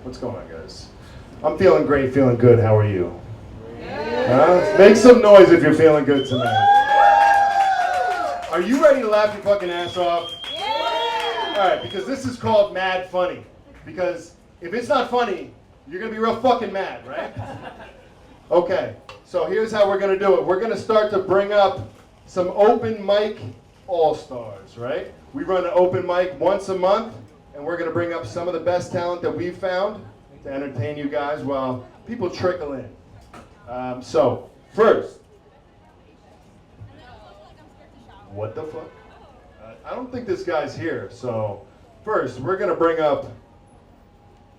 What's going on, guys? I'm feeling great, feeling good. How are you? Make some noise if you're feeling good tonight. Are you ready to laugh your fucking ass off? All right, because this is called Mad Funny. Because if it's not funny, you're going to be real fucking mad, right? Okay, so here's how we're going to do it. We're going to start to bring up some open mic all-stars, right? We run an open mic once a month, and we're going to bring up some of the best talent that we've found to entertain you guys while people trickle in. So, first, what the fuck? I don't think this guy's here, so first, we're going to bring up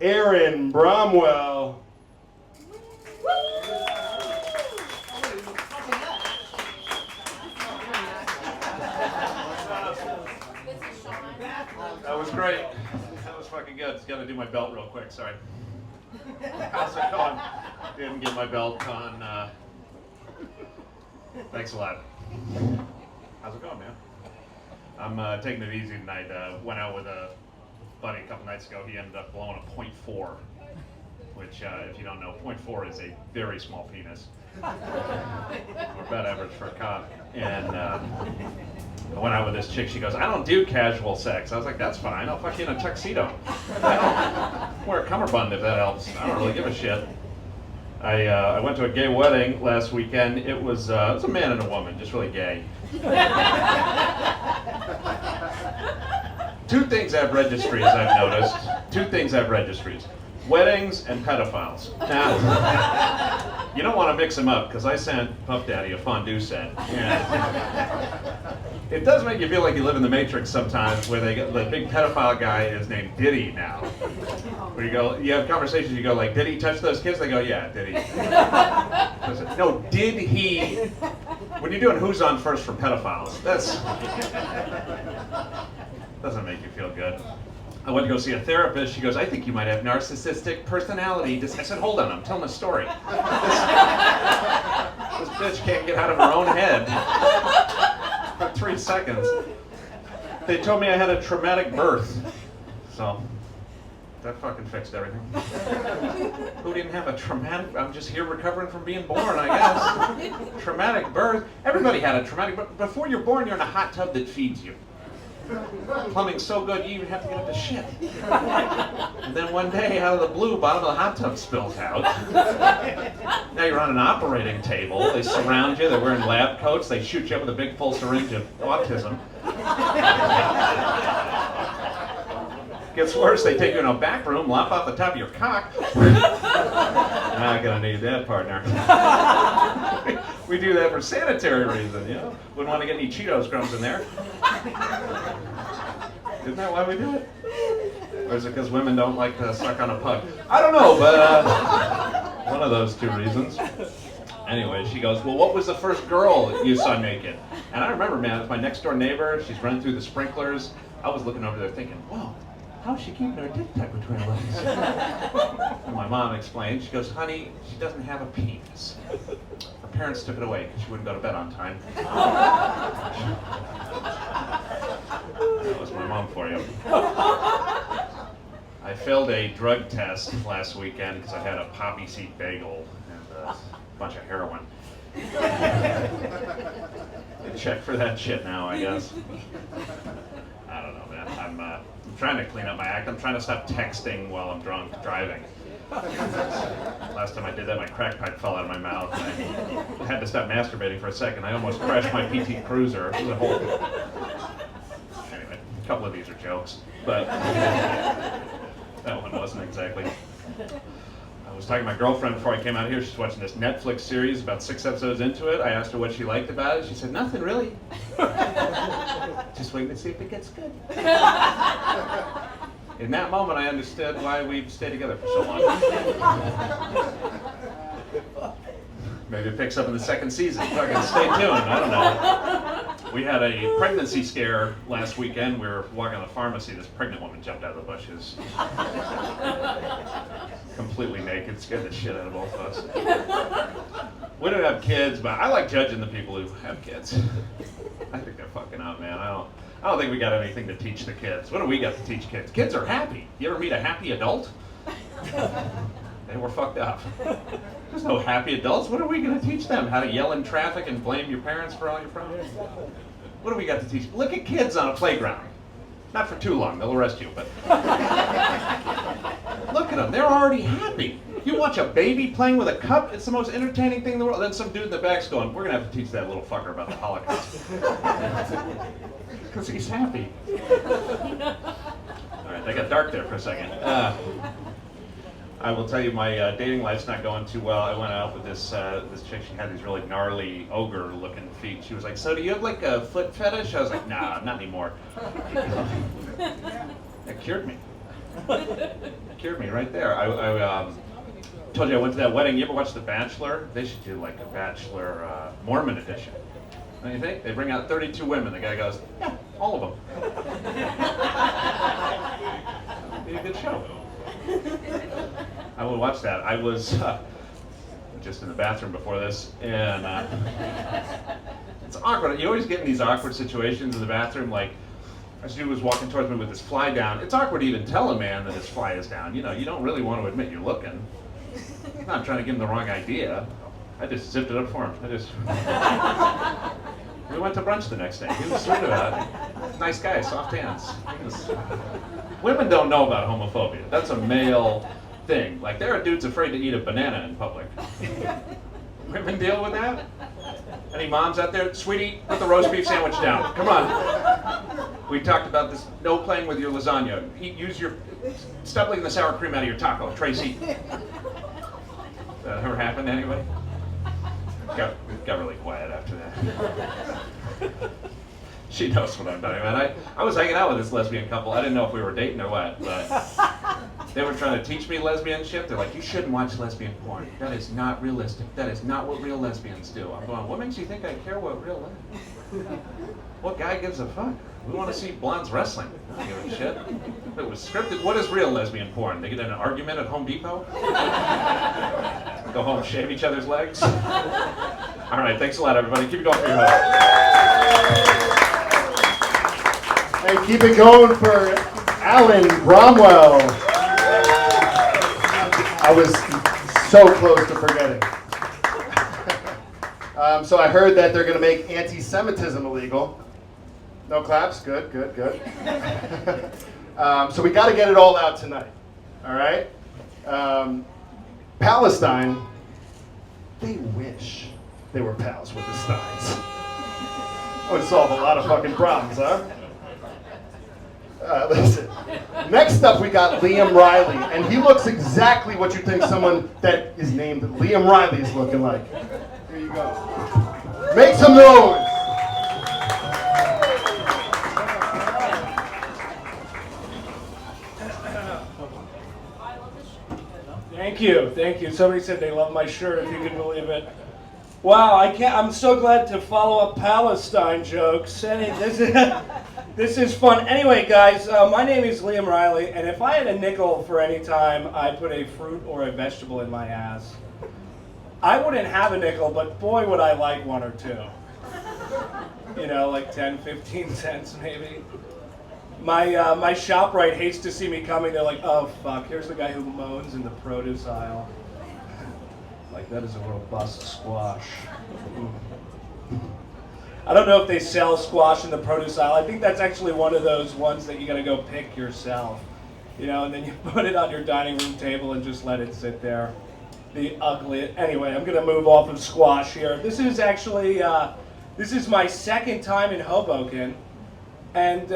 Aaron Bromwell. That was great. That was fucking good. Just got to do my belt real quick, sorry. How's it going? Didn't get my belt on. Thanks a lot. How's it going, man? I'm taking it easy tonight. Went out with a buddy a couple nights ago. He ended up blowing a .4, which, if you don't know, .4 is a very small penis. Or about average for a cop. And I went out with this chick. She goes, "I don't do casual sex." I was like, "That's fine. I'll fuck you in a tuxedo. I don't wear a cummerbund if that helps. I don't really give a shit." I went to a gay wedding last weekend. It was a man and a woman, just really gay. Two things have registries, I've noticed. Two things have registries. Weddings and pedophiles. Now, you don't want to mix them up, because I sent Puff Daddy a fondue set. And it does make you feel like you live in the Matrix sometimes, where they get, the big pedophile guy is named Diddy now. Where you go, you have conversations, you go like, "Did he touch those kids?" They go, "Yeah, did he?" No, did he? When you're doing who's on first for pedophiles, doesn't make you feel good. I went to go see a therapist. She goes, "I think you might have narcissistic personality." I said, "Hold on, I'm telling a story. This bitch can't get out of her own head for 3 seconds. They told me I had a traumatic birth. So, that fucking fixed everything. Who didn't have a traumatic? I'm just here recovering from being born, I guess. Traumatic birth. Everybody had a traumatic birth. Before you're born, you're in a hot tub that feeds you. Plumbing's so good, you even have to get up to shit. And then one day, out of the blue, bottom of the hot tub spills out. Now you're on an operating table. They surround you. They're wearing lab coats. They shoot you up with a big full syringe of autism. Gets worse. They take you in a back room, lop off the top of your cock. Not gonna need that, partner. We do that for sanitary reasons, you know? Wouldn't want to get any Cheetos crumbs in there. Isn't that why we do it? Or is it because women don't like to suck on a pug? I don't know, but one of those two reasons. Anyway, she goes, "Well, what was the first girl you saw naked?" And I remember, man, it's my next door neighbor. She's running through the sprinklers. I was looking over there thinking, "Whoa, how's she keeping her dick tucked between her legs?" And my mom explained. She goes, "Honey, she doesn't have a penis. Her parents took it away because she wouldn't go to bed on time." That was my mom for you. I failed a drug test last weekend because I had a poppy seed bagel and a bunch of heroin. Check for that shit now, I guess. I don't know, man. I'm trying to clean up my act. I'm trying to stop texting while I'm drunk driving. Last time I did that, my crack pipe fell out of my mouth. And I had to stop masturbating for a second. I almost crashed my PT Cruiser. It was a whole... Anyway, a couple of these are jokes, but that one wasn't exactly. I was talking to my girlfriend before I came out here. She's watching this Netflix series, about 6 episodes into it. I asked her what she liked about it. She said, "Nothing really. Just waiting to see if it gets good." In that moment, I understood why we've stayed together for so long. Maybe it picks up in the second season. Fucking stay tuned. I don't know. We had a pregnancy scare last weekend. We were walking to the pharmacy. This pregnant woman jumped out of the bushes. Completely naked. Scared the shit out of both of us. We don't have kids, but I like judging the people who have kids. I think they're fucking out, man. I don't think we got anything to teach the kids. What do we got to teach kids? Kids are happy. You ever meet a happy adult? They were fucked up. There's no happy adults. What are we going to teach them? How to yell in traffic and blame your parents for all your problems? What do we got to teach? Look at kids on a playground. Not for too long, they'll arrest you, but look at them, they're already happy. You watch a baby playing with a cup, it's the most entertaining thing in the world. Then some dude in the back's going, we're gonna have to teach that little fucker about the Holocaust. Because he's happy. All right, that got dark there for a second. I will tell you, my dating life's not going too well. I went out with this chick. She had these really gnarly ogre-looking feet. She was like, "So do you have like a foot fetish?" I was like, "Nah, not anymore." That cured me. It cured me right there. I told you I went to that wedding. You ever watch The Bachelor? They should do like a Bachelor Mormon edition. Don't you think? They bring out 32 women. The guy goes, "Yeah, all of them." It'd be a good show. I would watch that. I was just in the bathroom before this, and it's awkward. You always get in these awkward situations in the bathroom, like this dude was walking towards me with his fly down. It's awkward to even tell a man that his fly is down. You know, you don't really want to admit you're looking. I'm not trying to give him the wrong idea. I just zipped it up for him. We went to brunch the next day. He was sweet about it. Nice guy, soft hands. Women don't know about homophobia. That's a male thing. Like, there are dudes afraid to eat a banana in public. Women deal with that? Any moms out there? Sweetie, put the roast beef sandwich down. Come on. We talked about this. No playing with your lasagna. Stop licking the sour cream out of your taco, Tracy. That ever happened anyway? Got really quiet after that. She knows what I'm talking about. I was hanging out with this lesbian couple. I didn't know if we were dating or what, but they were trying to teach me lesbian shit. They're like, "You shouldn't watch lesbian porn. That is not realistic. That is not what real lesbians do." I'm going, what makes you think I care what real is? What guy gives a fuck? We want to see blondes wrestling. I don't give a shit. If it was scripted, what is real lesbian porn? They get in an argument at Home Depot? Go home, shave each other's legs? All right, thanks a lot, everybody. Keep it going for your host. Hey, keep it going for Alan Bromwell. I was so close to forgetting. So I heard that they're going to make anti-Semitism illegal. No claps? Good. So we got to get it all out tonight. All right? Palestine, they wish they were pals with the Steins. That would solve a lot of fucking problems, huh? Listen. Next up, we got Liam Riley, and he looks exactly what you think someone that is named Liam Riley is looking like. Here you go. Make some noise. Thank you. Somebody said they love my shirt, if you can believe it. Wow, I'm so glad to follow up Palestine jokes. This is fun. Anyway, guys, my name is Liam Riley, and if I had a nickel for any time I put a fruit or a vegetable in my ass, I wouldn't have a nickel, but boy would I like one or two. You know, like 10, 15 cents maybe. My ShopRite hates to see me coming. They're like, "Oh fuck, here's the guy who moans in the produce aisle." Like, that is a robust squash. I don't know if they sell squash in the produce aisle. I think that's actually one of those ones that you gotta go pick yourself. You know, and then you put it on your dining room table and just let it sit there. The ugly. Anyway, I'm gonna move off of squash here. This is actually, this is my second time in Hoboken. And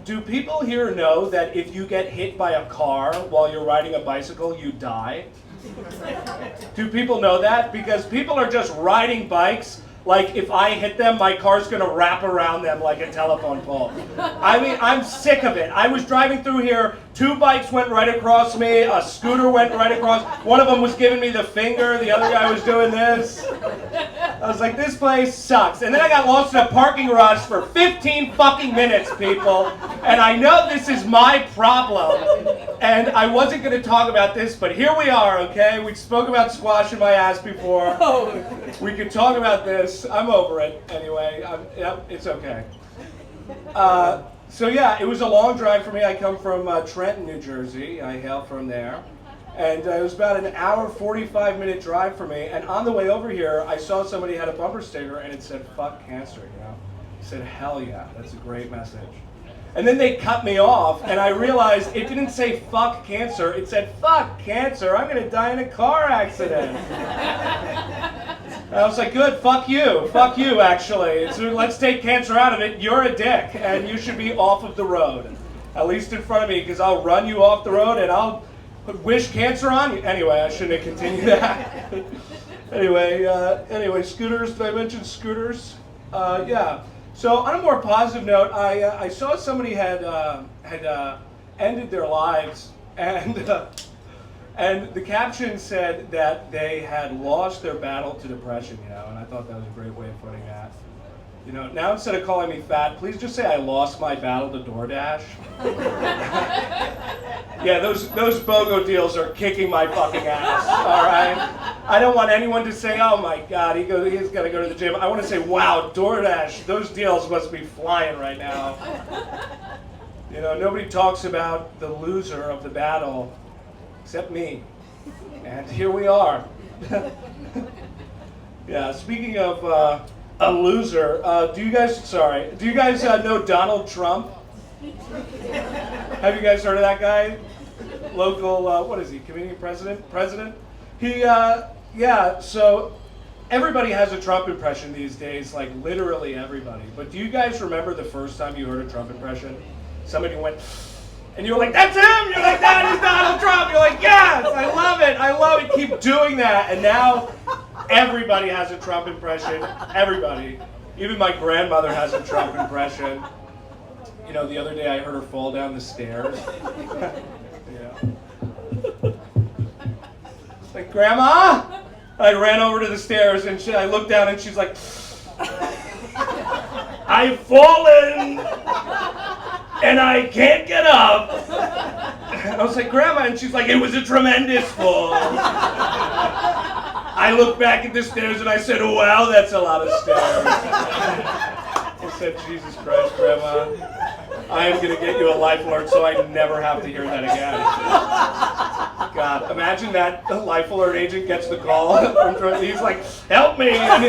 do people here know that if you get hit by a car while you're riding a bicycle, you die? Do people know that? Because people are just riding bikes like if I hit them, my car's gonna wrap around them like a telephone pole. I mean, I'm sick of it. I was driving through here, 2 bikes went right across me, a scooter went right across, one of them was giving me the finger, the other guy was doing this. I was like, this place sucks. And then I got lost in a parking garage for 15 fucking minutes, people. And I know this is my problem. And I wasn't gonna talk about this, but here we are, okay? We spoke about squash in my ass before. We could talk about this. I'm over it anyway. It's okay. So yeah, it was a long drive for me. I come from Trenton, New Jersey. I hail from there. And it was about an hour, 45-minute drive for me. And on the way over here, I saw somebody had a bumper sticker and it said, "Fuck cancer," you know? I said, hell yeah, that's a great message. And then they cut me off, and I realized it didn't say "fuck cancer," it said "fuck cancer, I'm gonna die in a car accident." And I was like, good, fuck you actually. So let's take cancer out of it, you're a dick, and you should be off of the road. At least in front of me, because I'll run you off the road and I'll wish cancer on you. Anyway, I shouldn't have continued that. Anyway, scooters, did I mention scooters? Yeah. So on a more positive note, I saw somebody had ended their lives, and the caption said that they had lost their battle to depression, you know, and I thought that was a great way of putting that. You know, now instead of calling me fat, please just say I lost my battle to DoorDash. Yeah, those BOGO deals are kicking my fucking ass, all right? I don't want anyone to say, oh my God, he's got to go to the gym. I want to say, wow, DoorDash, those deals must be flying right now. You know, nobody talks about the loser of the battle except me. And here we are. Yeah, speaking of a loser, do you guys know Donald Trump? Have you guys heard of that guy? Local, what is he, comedian president? He, yeah, so everybody has a Trump impression these days, like literally everybody. But do you guys remember the first time you heard a Trump impression? Somebody went, and you're like, that's him! You're like, that is Donald Trump! You're like, yes! I love it! Keep doing that! And now everybody has a Trump impression. Everybody. Even my grandmother has a Trump impression. You know, the other day I heard her fall down the stairs. Yeah. Like, Grandma? I ran over to the stairs and I looked down and she's like, I've fallen and I can't get up. I was like, Grandma, and she's like, it was a tremendous fall. I looked back at the stairs and I said, wow, that's a lot of stairs. I said, Jesus Christ, Grandma, I am going to get you a life alert so I never have to hear that again. God, imagine that life alert agent gets the call. He's like, help me. And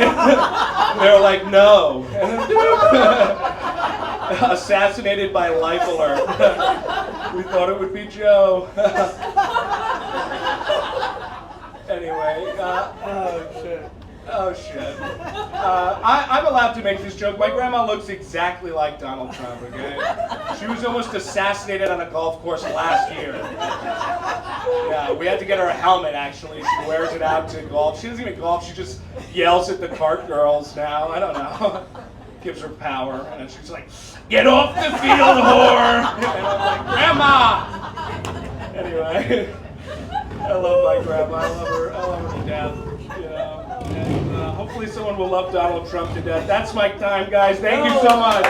they're like, no. Assassinated by life alert. We thought it would be Joe. Anyway, oh shit. I'm allowed to make this joke. My grandma looks exactly like Donald Trump, okay? She was almost assassinated on a golf course last year. Yeah, we had to get her a helmet, actually. She wears it out to golf. She doesn't even golf, she just yells at the cart girls now. I don't know. Gives her power. And she's like, get off the field, whore! And I'm like, Grandma! Anyway. I love my grandma. I love her to death. You know, and hopefully someone will love Donald Trump to death. That's my time, guys. Thank you so much.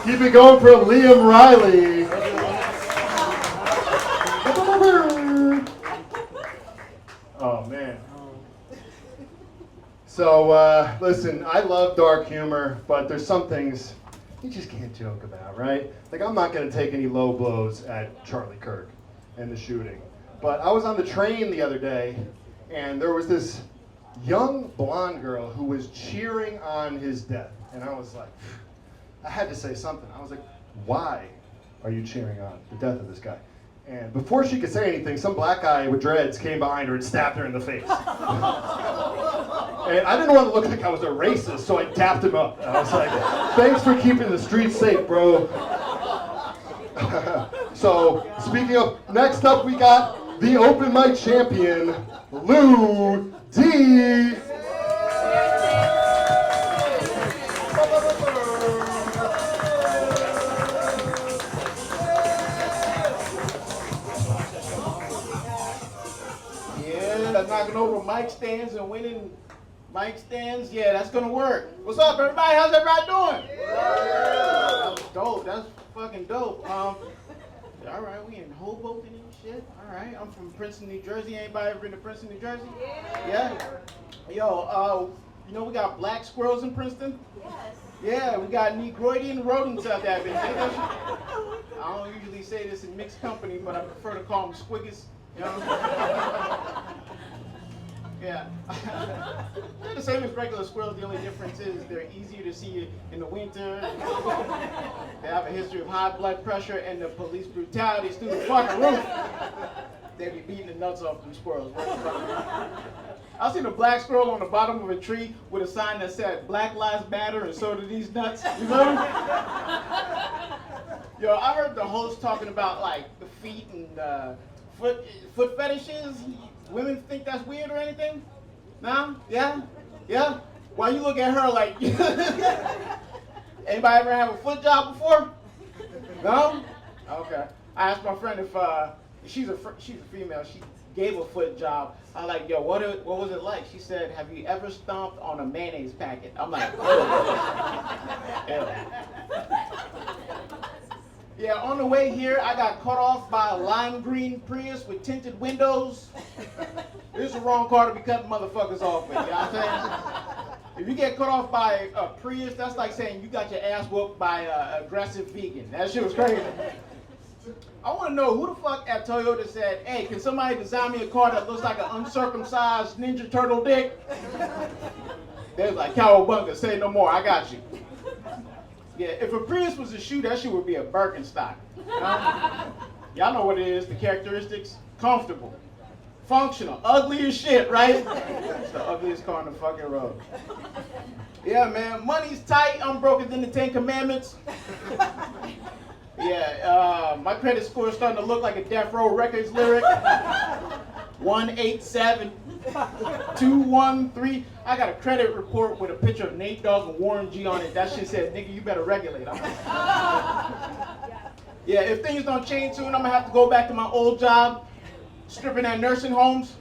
Keep it going for Liam Riley. Oh man. So listen, I love dark humor, but there's some things you just can't joke about, right? Like, I'm not going to take any low blows at Charlie Kirk and the shooting. But I was on the train the other day, and there was this young blonde girl who was cheering on his death. And I was like, I had to say something. I was like, why are you cheering on the death of this guy? And before she could say anything, some black guy with dreads came behind her and stabbed her in the face. And I didn't want to look like I was a racist, so I tapped him up. And I was like, thanks for keeping the streets safe, bro. So, speaking of, next up we got the open mic champion, Lou D. Knocking over mic stands and winning mic stands. Yeah, that's gonna work. What's up, everybody? How's everybody doing? That was dope. That's fucking dope. All right, we in Hoboken and shit. All right, I'm from Princeton, New Jersey. Anybody ever been to Princeton, New Jersey? Yeah. Yo, You know we got black squirrels in Princeton? Yes. Yeah, we got Negroidian rodents out there. I don't usually say this in mixed company, but I prefer to call them squiggies. You know? Yeah. They're the same as regular squirrels. The only difference is they're easier to see in the winter. They have a history of high blood pressure and the police brutality through the fucking roof. They be beating the nuts off them squirrels. I seen a black squirrel on the bottom of a tree with a sign that said "Black Lives Matter" and so do these nuts. You know? Yo, I heard the host talking about like the feet and foot fetishes. Women think that's weird or anything? No? Yeah? Yeah? Why you look at her like, anybody ever have a foot job before? No? Okay. I asked my friend if she's a female. She gave a foot job. I was like, yo, what was it like? She said, have you ever stomped on a mayonnaise packet? I'm like, ew. Yeah, on the way here, I got cut off by a lime green Prius with tinted windows. This is the wrong car to be cutting motherfuckers off with, you know what I'm saying? If you get cut off by a Prius, that's like saying you got your ass whooped by an aggressive vegan. That shit was crazy. I want to know who the fuck at Toyota said, hey, can somebody design me a car that looks like an uncircumcised Ninja Turtle dick? They was like, cowabunga, say no more, I got you. Yeah, if a Prius was a shoe, that shit would be a Birkenstock. Y'all know what it is, the characteristics. Comfortable, functional, ugly as shit, right? It's the ugliest car on the fucking road. Yeah, man, money's tight, I'm broker than the 10 Commandments. Yeah, my credit score is starting to look like a Death Row Records lyric. 187 213. I got a credit report with a picture of Nate Dogg and Warren G on it. That shit says, nigga, you better regulate. I'm like, yeah, if things don't change soon, I'm gonna have to go back to my old job, stripping at nursing homes.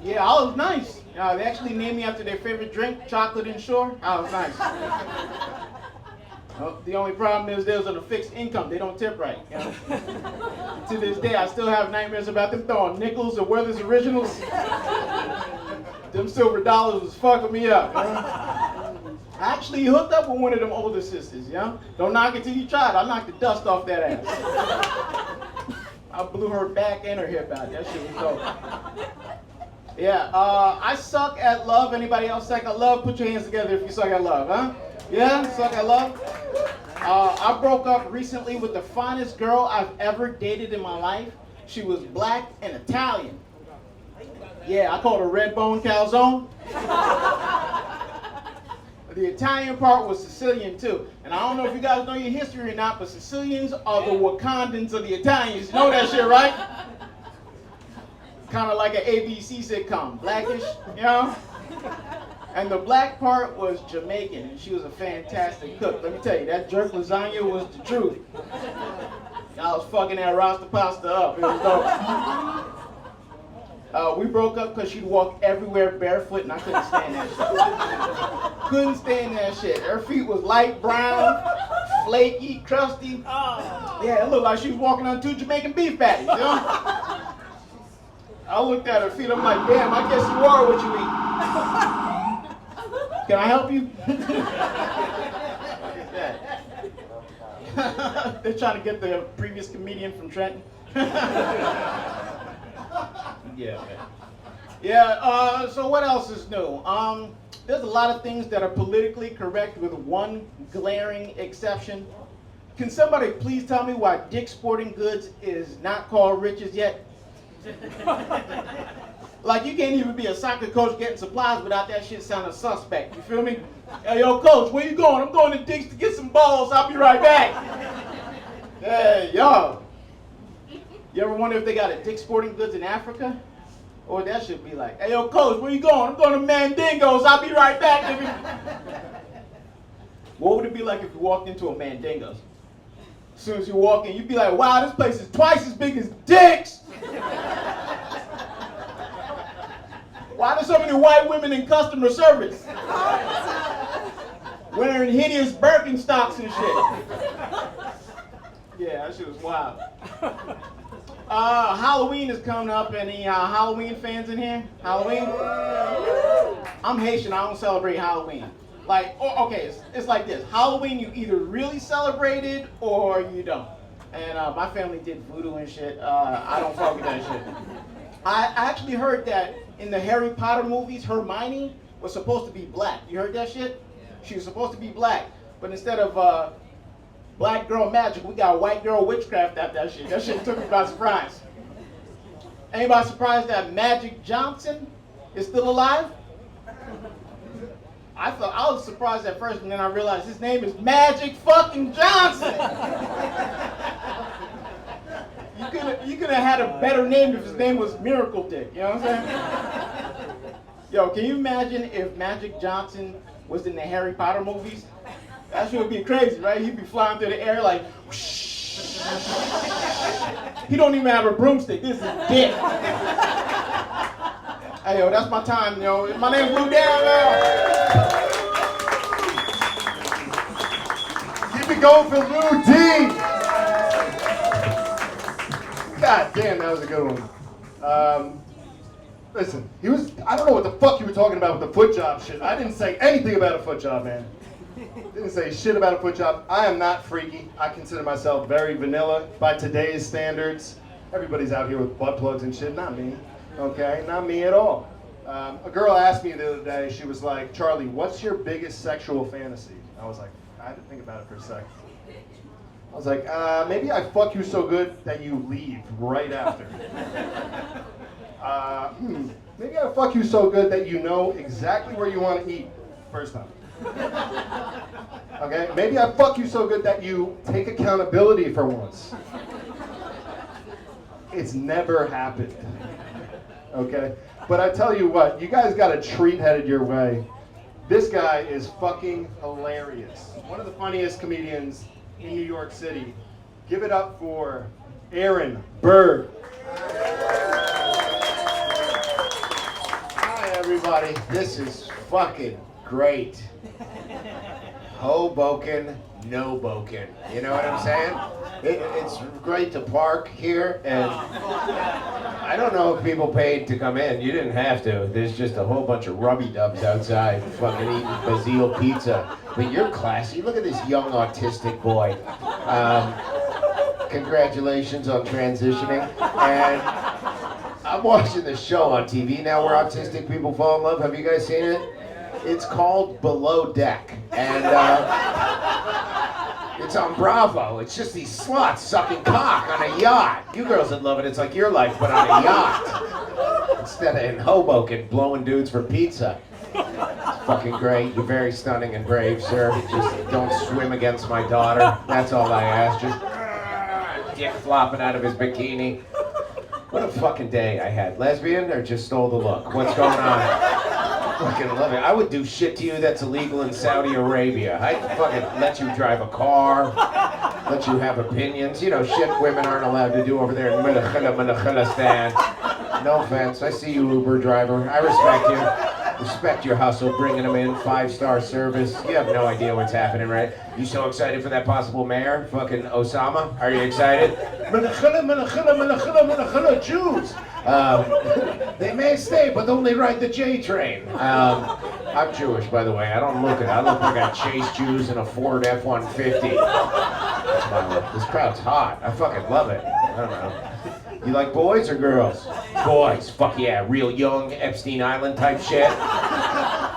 Yeah, I was nice. They actually named me after their favorite drink, chocolate and shore. I was nice. The only problem is there's on a fixed income. They don't tip right. You know? To this day, I still have nightmares about them throwing nickels or Werther's Originals. Them silver dollars was fucking me up. You know? I actually hooked up with one of them older sisters. You know? Don't knock it till you try it. I knocked the dust off that ass. I blew her back and her hip out. That shit was dope. Yeah, I suck at love. Anybody else suck at love? Put your hands together if you suck at love, huh? Yeah, suck at love. I broke up recently with the finest girl I've ever dated in my life. She was black and Italian. Yeah, I called her red bone calzone. The Italian part was Sicilian too. And I don't know if you guys know your history or not, but Sicilians are the Wakandans of the Italians. You know that shit, right? Kind of like an ABC sitcom, blackish, you know? And the black part was Jamaican, and she was a fantastic cook. Let me tell you, that jerk lasagna was the truth. I was fucking that Rasta pasta up. It was dope. We broke up because she'd walk everywhere barefoot, and I couldn't stand that shit. Couldn't stand that shit. Her feet was light brown, flaky, crusty. Yeah, it looked like she was walking on 2 Jamaican beef patties, you know? I looked at her feet, I'm like, damn, I guess you are what you eat. Can I help you? They're trying to get the previous comedian from Trenton. Yeah, man. Yeah, so what else is new? There's a lot of things that are politically correct with one glaring exception. Can somebody please tell me why Dick's Sporting Goods is not called Rich's yet? Like, you can't even be a soccer coach getting supplies without that shit sounding suspect. You feel me? Hey, yo, coach, where you going? I'm going to Dick's to get some balls. I'll be right back. Hey, yo. You ever wonder if they got a Dick's Sporting Goods in Africa? Or that should be like, hey, yo, coach, where you going? I'm going to Mandingo's. I'll be right back. What would it be like if you walked into a Mandingo's? As soon as you walk in, you'd be like, wow, this place is twice as big as Dick's. Why there's so many white women in customer service? Wearing hideous Birkenstocks and shit. Yeah, that shit was wild. Halloween is coming up. Any Halloween fans in here? Halloween? I'm Haitian, I don't celebrate Halloween. Like, okay, it's like this. Halloween, you either really celebrate it or you don't. And my family did voodoo and shit. I don't fuck with that shit. I actually heard that in the Harry Potter movies, Hermione was supposed to be black. You heard that shit? She was supposed to be black. But instead of black girl magic, we got white girl witchcraft after that shit. That shit took me by surprise. Anybody surprised that Magic Johnson is still alive? I was surprised at first, and then I realized his name is Magic fucking Johnson. You could have had a better name if his name was Miracle Dick. You know what I'm saying? Yo, can you imagine if Magic Johnson was in the Harry Potter movies? That shit would be crazy, right? He'd be flying through the air like, whoosh. He don't even have a broomstick. This is dick. Hey, yo, that's my time, yo. My name's Blue Down now. Keep it going for Lou D. God damn, that was a good one. Listen, I don't know what the fuck you were talking about with the foot job shit. I didn't say anything about a foot job, man. Didn't say shit about a foot job. I am not freaky. I consider myself very vanilla by today's standards. Everybody's out here with butt plugs and shit. Not me. Okay? Not me at all. A girl asked me the other day, she was like, Charlie, what's your biggest sexual fantasy? I was like, I had to think about it for a second. I was like, maybe I fuck you so good that you leave right after. Maybe I fuck you so good that you know exactly where you want to eat first time. Okay? Maybe I fuck you so good that you take accountability for once. It's never happened. Okay? But I tell you what, you guys got a treat headed your way. This guy is fucking hilarious. One of the funniest comedians in New York City. Give it up for Aaron Berg. Hi everybody, this is fucking great. Hoboken, no boken. You know what I'm saying? It's great to park here, and I don't know if people paid to come in. You didn't have to. There's just a whole bunch of rubby dubs outside fucking eating Basile pizza. But you're classy. Look at this young autistic boy. Congratulations on transitioning. And I'm watching the show on TV now where autistic people fall in love. Have you guys seen it? It's called Below Deck. And it's on Bravo. It's just these sluts sucking cock on a yacht. You girls would love it. It's like your life, but on a yacht. Instead of in Hoboken blowing dudes for pizza. It's fucking great. You're very stunning and brave, sir. Just don't swim against my daughter. That's all I ask. Just dick flopping out of his bikini. What a fucking day I had. Lesbian or just stole the look? What's going on? Fucking love it. I would do shit to you that's illegal in Saudi Arabia. I'd fucking let you drive a car, let you have opinions. You know, shit women aren't allowed to do over there in Manakhilistan. No offense. I see you, Uber driver. I respect you. Respect your hustle, bringing them in, 5-star service. You have no idea what's happening, right? You so excited for that possible mayor? Fucking Osama? Are you excited? Jews! They may stay, but only ride the J train. I'm Jewish, by the way. I don't look it. I look like I chased Jews in a Ford F-150. This crowd's hot. I fucking love it. I don't know. You like boys or girls? Boys. Fuck yeah. Real young, Epstein Island type shit.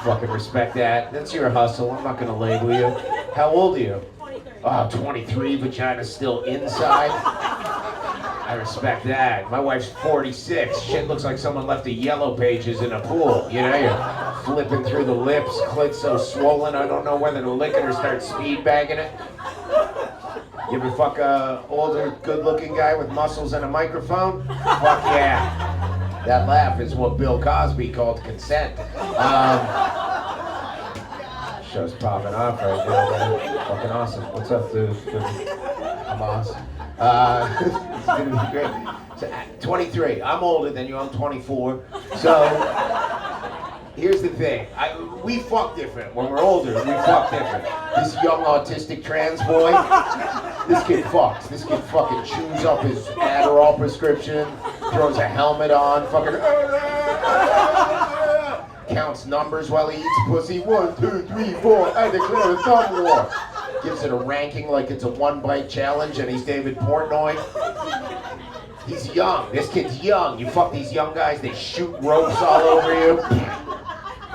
Fucking respect that. That's your hustle. I'm not gonna label you. How old are you? 23. Oh, 23. Vagina's still inside. I respect that. My wife's 46. Shit looks like someone left the yellow pages in a pool. You know, you're flipping through the lips, clit so swollen, I don't know whether to lick it or start speed bagging it. You ever fuck a older, good-looking guy with muscles and a microphone? Fuck yeah. That laugh is what Bill Cosby called consent. Show's popping off right now, man. Fucking awesome. What's up, dude? Hamas. It's gonna be great. So, 23. I'm older than you. I'm 24. So here's the thing. We fuck different. When we're older, we fuck different. This young autistic trans boy, this kid fucks. This kid fucking chews up his Adderall prescription, throws a helmet on, fucking counts numbers while he eats pussy. 1, 2, 3, 4. I declare a thumb war. Gives it a ranking like it's a one-bite challenge, and he's David Portnoy. He's young. This kid's young. You fuck these young guys, they shoot ropes all over you.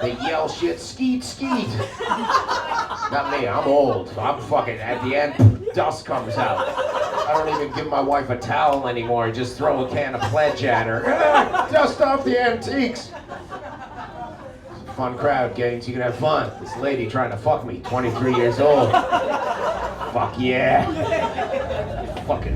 They yell shit, skeet, skeet. Not me, I'm old. I'm fucking, at the end, dust comes out. I don't even give my wife a towel anymore. I just throw a can of pledge at her. Dust off the antiques. Fun crowd, gang, so you can have fun. This lady trying to fuck me, 23 years old. Fuck yeah. Fucking.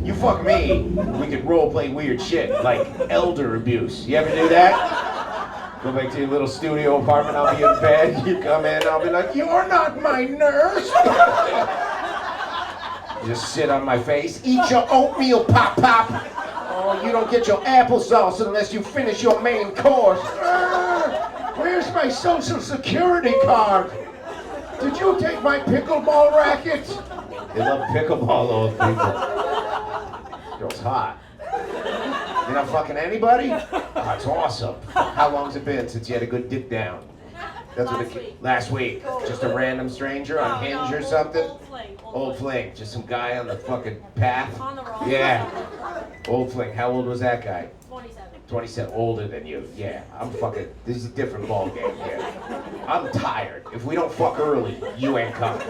You fuck me, we could role play weird shit, like elder abuse. You ever do that? Go back to your little studio apartment, I'll be in bed, you come in, I'll be like, you're not my nurse. You just sit on my face, eat your oatmeal, pop. Oh, you don't get your applesauce unless you finish your main course. Where's my social security card? Did you take my pickleball racket? They love pickleball, old people. Girl's hot. You're not fucking anybody? Oh, that's awesome. How long's it been since you had a good dick down? That's last week. Just a random stranger on Hinge or something? Old fling. Just some guy on the fucking path? On the road. Yeah. Old fling. How old was that guy? 27. 27, older than you. Yeah, I'm fucking, this is a different ball game here. I'm tired. If we don't fuck early, you ain't coming.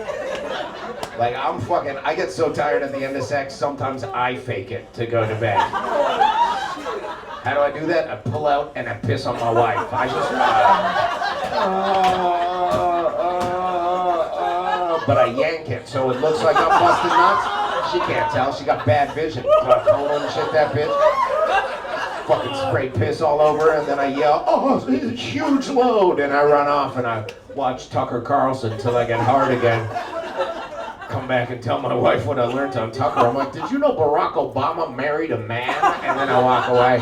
Like, I get so tired at the end of sex, sometimes I fake it to go to bed. How do I do that? I pull out and I piss on my wife. I just, but I yank it, so it looks like I'm busting nuts. She can't tell, she got bad vision. Glaucoma and shit, that bitch. Fucking spray piss all over, and then I yell, oh, it's a huge load, and I run off and I watch Tucker Carlson until I get hard again. Come back and tell my wife what I learned on Tucker. I'm like, did you know Barack Obama married a man? And then I walk away,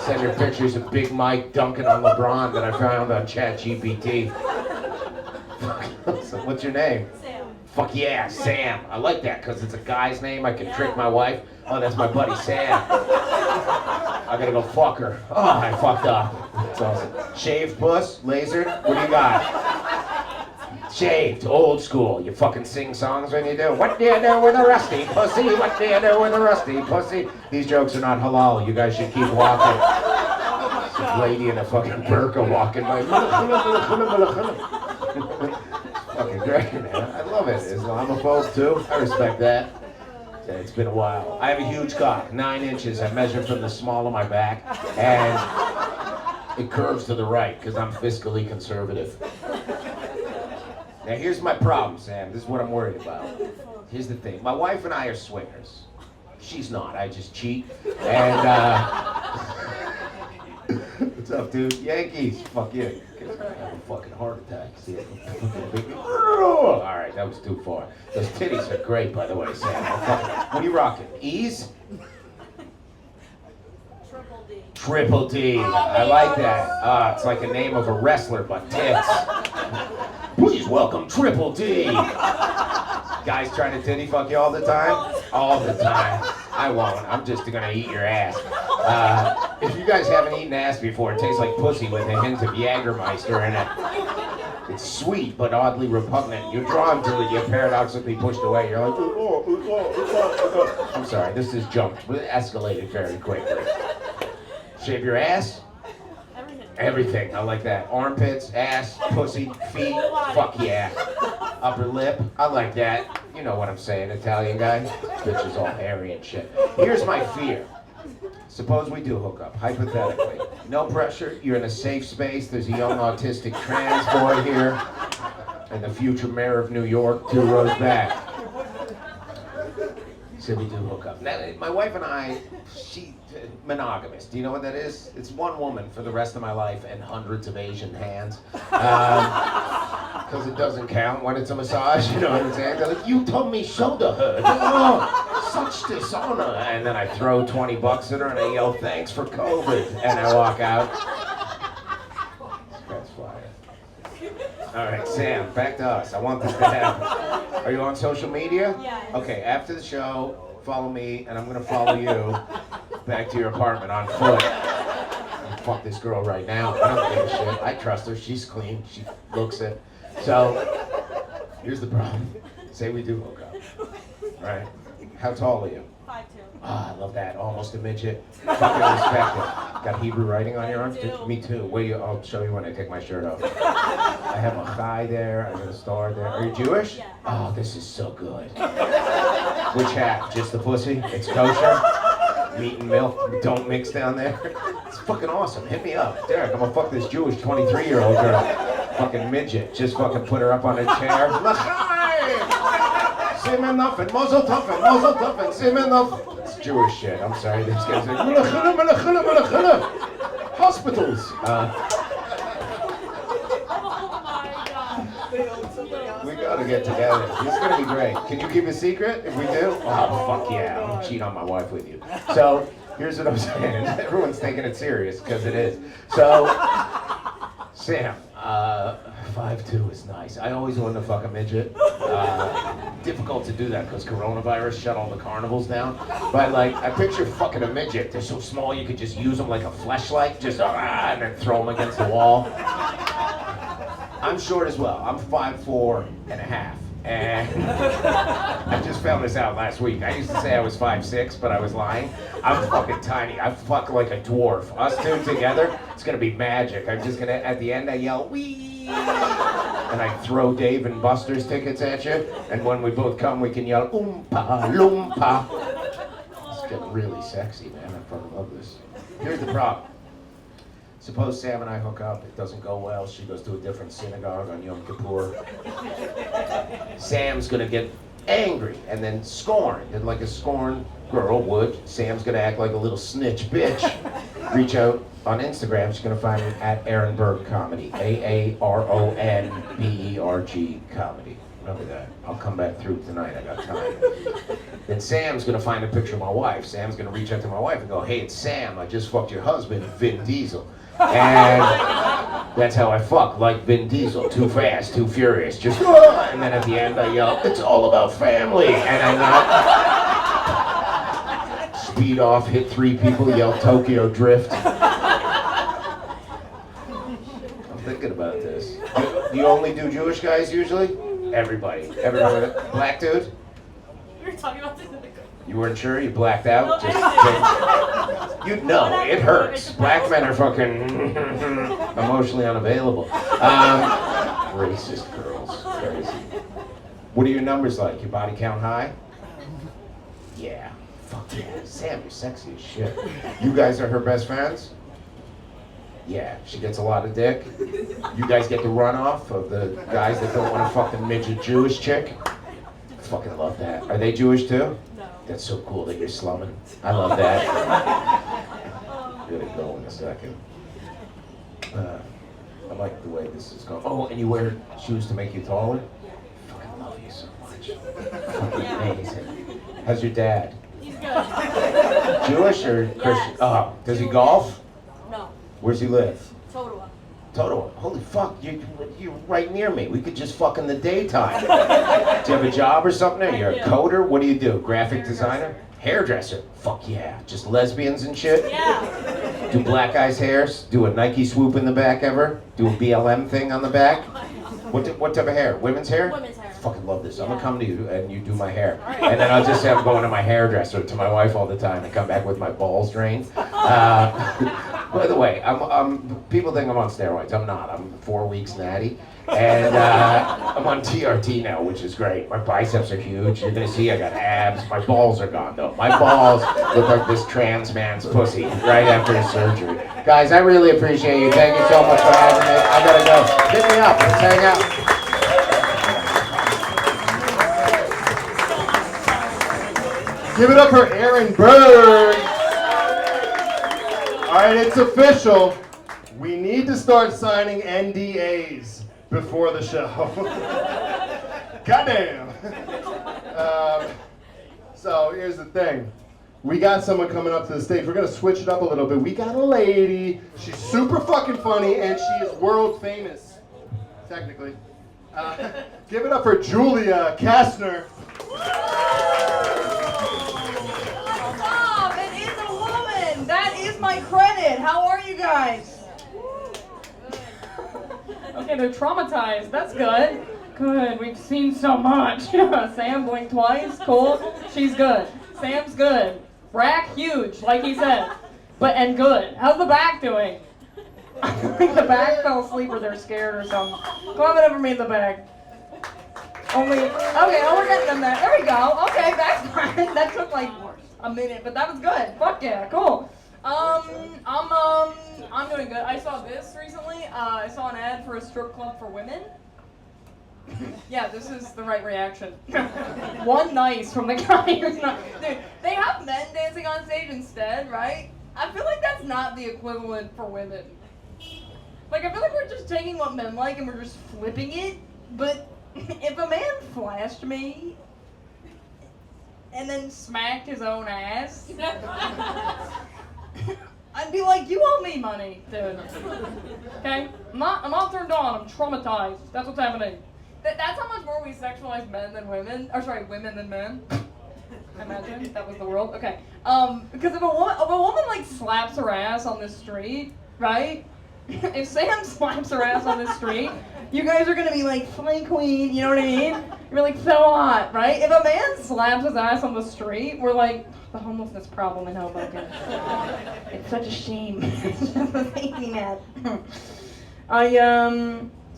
send her pictures of Big Mike dunking on LeBron that I found on ChatGPT. So what's your name? Sam. Fuck yeah, Sam. I like that because it's a guy's name. I can trick my wife. Oh, that's my buddy Sam. I gotta go fuck her. Oh, I fucked up. That's awesome. Shaved puss, lasered. What do you got? Shaved, old school. You fucking sing songs when you do. What do you do with a rusty pussy? What do you do with a rusty pussy? These jokes are not halal. You guys should keep walking. Some lady in a fucking burqa walking by. Fucking great, man. I love it. Islamophobe too. I respect that. It's been a while. I have a huge cock, 9 inches. I measure from the small of my back, and it curves to the right because I'm fiscally conservative. Now here's my problem, Sam. This is what I'm worried about. Here's the thing. My wife and I are swingers. She's not. I just cheat. And what's up, dude? Yankees. Fuck yeah. I have a fucking heart attack. See it? All right, that was too far. Those titties are great, by the way, Sam. What are you rocking? E's? Triple D. Triple D. I like that. It's like a name of a wrestler, but tits. Please welcome Triple D. Guys trying to titty fuck you all the time? All the time. I won't. I'm just gonna eat your ass. If you guys haven't eaten ass before, it tastes like pussy with a hint of Jägermeister in it. It's sweet, but oddly repugnant. You're drawn to it, you're paradoxically pushed away. You're like, I'm sorry, this has jumped. It escalated very quickly. Shave your ass? Everything. I like that. Armpits, ass, pussy, feet. Fuck yeah. Upper lip. I like that. You know what I'm saying, Italian guy. Bitch is all hairy and shit. Here's my fear. Suppose we do hook up, hypothetically. No pressure. You're in a safe space. There's a young autistic trans boy here. And the future mayor of New York 2 rows back. So we do hook up. Now, my wife and I, she monogamous. Do you know what that is? It's one woman for the rest of my life and hundreds of Asian hands. Because it doesn't count when it's a massage, you know what I'm saying? They're like, you told me shoulder hurt. Oh, such dishonor. And then I throw $20 at her and I yell, thanks for COVID. And I walk out. That's fire. All right, Sam, back to us. I want this to happen. Are you on social media? Yes. Okay, after the show, follow me, and I'm gonna follow you back to your apartment on foot. fuck this girl right now. I don't give a shit. I trust her. She's clean. She looks it. So, here's the problem. Say we do hook up. Right? How tall are you? 5'2". Ah, I love that. Almost a midget. Fucking respect it. Got Hebrew writing on your arm? Me too. Wait, I'll show you when I take my shirt off. I have a chai there. I got a star there. Are you Jewish? Yeah. Oh, this is so good. Which half? Just the pussy? It's kosher? Meat and milk? Don't mix down there? It's fucking awesome. Hit me up. Derek, I'm gonna fuck this Jewish 23-year-old girl. Fucking midget. Just fucking put her up on a chair. Simen Nuffen, Mazel Tuffen, Simen Nuffen. It's Jewish shit. I'm sorry. This guy's like, hospitals. We gotta get together. This is gonna be great. Can you keep a secret if we do? Oh, fuck yeah. I'm gonna cheat on my wife with you. So, here's what I'm saying. Everyone's taking it serious, because it is. So, Sam, 5'2" is nice. I always wanted to fuck a midget. Difficult to do that because coronavirus shut all the carnivals down. But like, I picture fucking a midget. They're so small you could just use them like a fleshlight, just and then throw them against the wall. I'm short as well. I'm 5'4" and a half. And I just found this out last week. I used to say I was 5'6", but I was lying. I'm fucking tiny. I fuck like a dwarf. Us two together, it's gonna be magic. I'm just gonna, at the end I yell, wee! And I throw Dave and Buster's tickets at you. And when we both come, we can yell, oompa, loompa. It's getting really sexy, man. I fucking love this. Here's the problem. Suppose Sam and I hook up, it doesn't go well, she goes to a different synagogue on Yom Kippur. Sam's gonna get angry and then scorned, and like a scorned girl would, Sam's gonna act like a little snitch bitch. Reach out on Instagram, she's gonna find me at Aaron Berg Comedy, AARONBERG Comedy. Remember that. I'll come back through tonight, I got time. Then Sam's gonna find a picture of my wife. Sam's gonna reach out to my wife and go, hey, it's Sam, I just fucked your husband, Vin Diesel. And that's how I fuck, like Vin Diesel, too fast, too furious, just, and then at the end I yell, it's all about family, and I not speed off, hit 3 people, yell Tokyo Drift. I'm thinking about this. Do you only do Jewish guys usually? Everybody. Black dude? We were talking about this in the car. You weren't sure? You blacked out? No, You'd know, it hurts. Black men are fucking emotionally unavailable. Racist girls. Crazy. What are your numbers like? Your body count high? Yeah. Fuck yeah. Sam, you're sexy as shit. You guys are her best friends? Yeah. She gets a lot of dick? You guys get the runoff of the guys that don't want to fuck the midget Jewish chick? Fucking love that. Are they Jewish too? No. That's so cool that you're slumming. I love that. Gonna go in a second. I like the way this is going. Oh, and you wear shoes to make you taller? Fucking love you so much. Fucking amazing. How's your dad? He's good. Jewish or Christian? Oh, does he golf? No. Where's he live? Total. Totowa. Holy fuck, you're right near me. We could just fuck in the daytime. Do you have a job or something? Or you're a coder? What do? Graphic designer? Hairdresser? Fuck yeah. Just lesbians and shit? Yeah. Do black guys' hairs? Do a Nike swoop in the back ever? Do a BLM thing on the back? What type of hair? Women's hair? Women's hair. Fucking love this. I'm gonna Yeah. come to you and you do my hair. Alright. And then I'll just say I'm going to my hairdresser, to my wife all the time, and come back with my balls drained. By the way, people think I'm on steroids. I'm not. I'm 4 weeks natty. And I'm on TRT now, which is great. My biceps are huge. You're gonna see I got abs. My balls are gone though. My balls look like this trans man's pussy right after his surgery. Guys, I really appreciate you. Thank you so much for having me. I gotta go. Hit me up. Let's hang out. Give it up for Aaron Berg. All right, it's official. We need to start signing NDAs before the show. Goddamn. So here's the thing. We got someone coming up to the stage. We're gonna switch it up a little bit. We got a lady. She's super fucking funny, and she is world famous, technically. Give it up for Julia Kastner. Stop! It is a woman! That is my credit! How are you guys? guys? Okay, they're traumatized. That's good. Good. We've seen so much. Sam blinked twice. Cool. She's good. Sam's good. Rack huge, like he said. And good. How's the back doing? I think the back fell asleep or they're scared or something. Comment ever made the back. Only, okay, oh, we're getting them there. There we go. Okay, back's fine. That took like a minute, but that was good. Fuck yeah, cool. I'm doing good. I saw this recently. I saw an ad for a strip club for women. Yeah, this is the right reaction. One nice from the guy who's not. Dude, they have men dancing on stage instead, right? I feel like that's not the equivalent for women. Like, I feel like we're just taking what men like and we're just flipping it. But if a man flashed me and then smacked his own ass, I'd be like, you owe me money, dude. Okay? I'm all turned on. I'm traumatized. That's what's happening. That's how much more we sexualize men than women. Or sorry, women than men. Imagine that was the world. Okay. Because if a woman like slaps her ass on the street, right? If Sam slaps her ass on the street, you guys are gonna be like, fine queen, you know what I mean? You're like, so hot, right? If a man slaps his ass on the street, we're like, the homelessness problem in Hoboken. It's such a shame. It's just a safety net.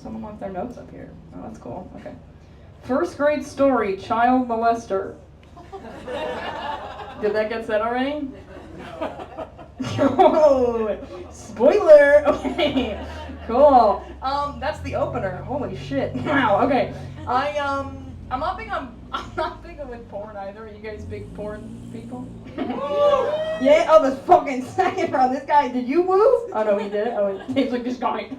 Someone left their notes up here. Oh, that's cool. Okay. First grade story, child molester. Did that get said already? Oh, spoiler. Okay, cool. That's the opener. Holy shit. Wow. Okay. I'm not big with porn either. Are you guys big porn people? Yeah. Oh, the fucking second round. This guy. Did you woo? Oh no, he did. Oh, he's like this guy.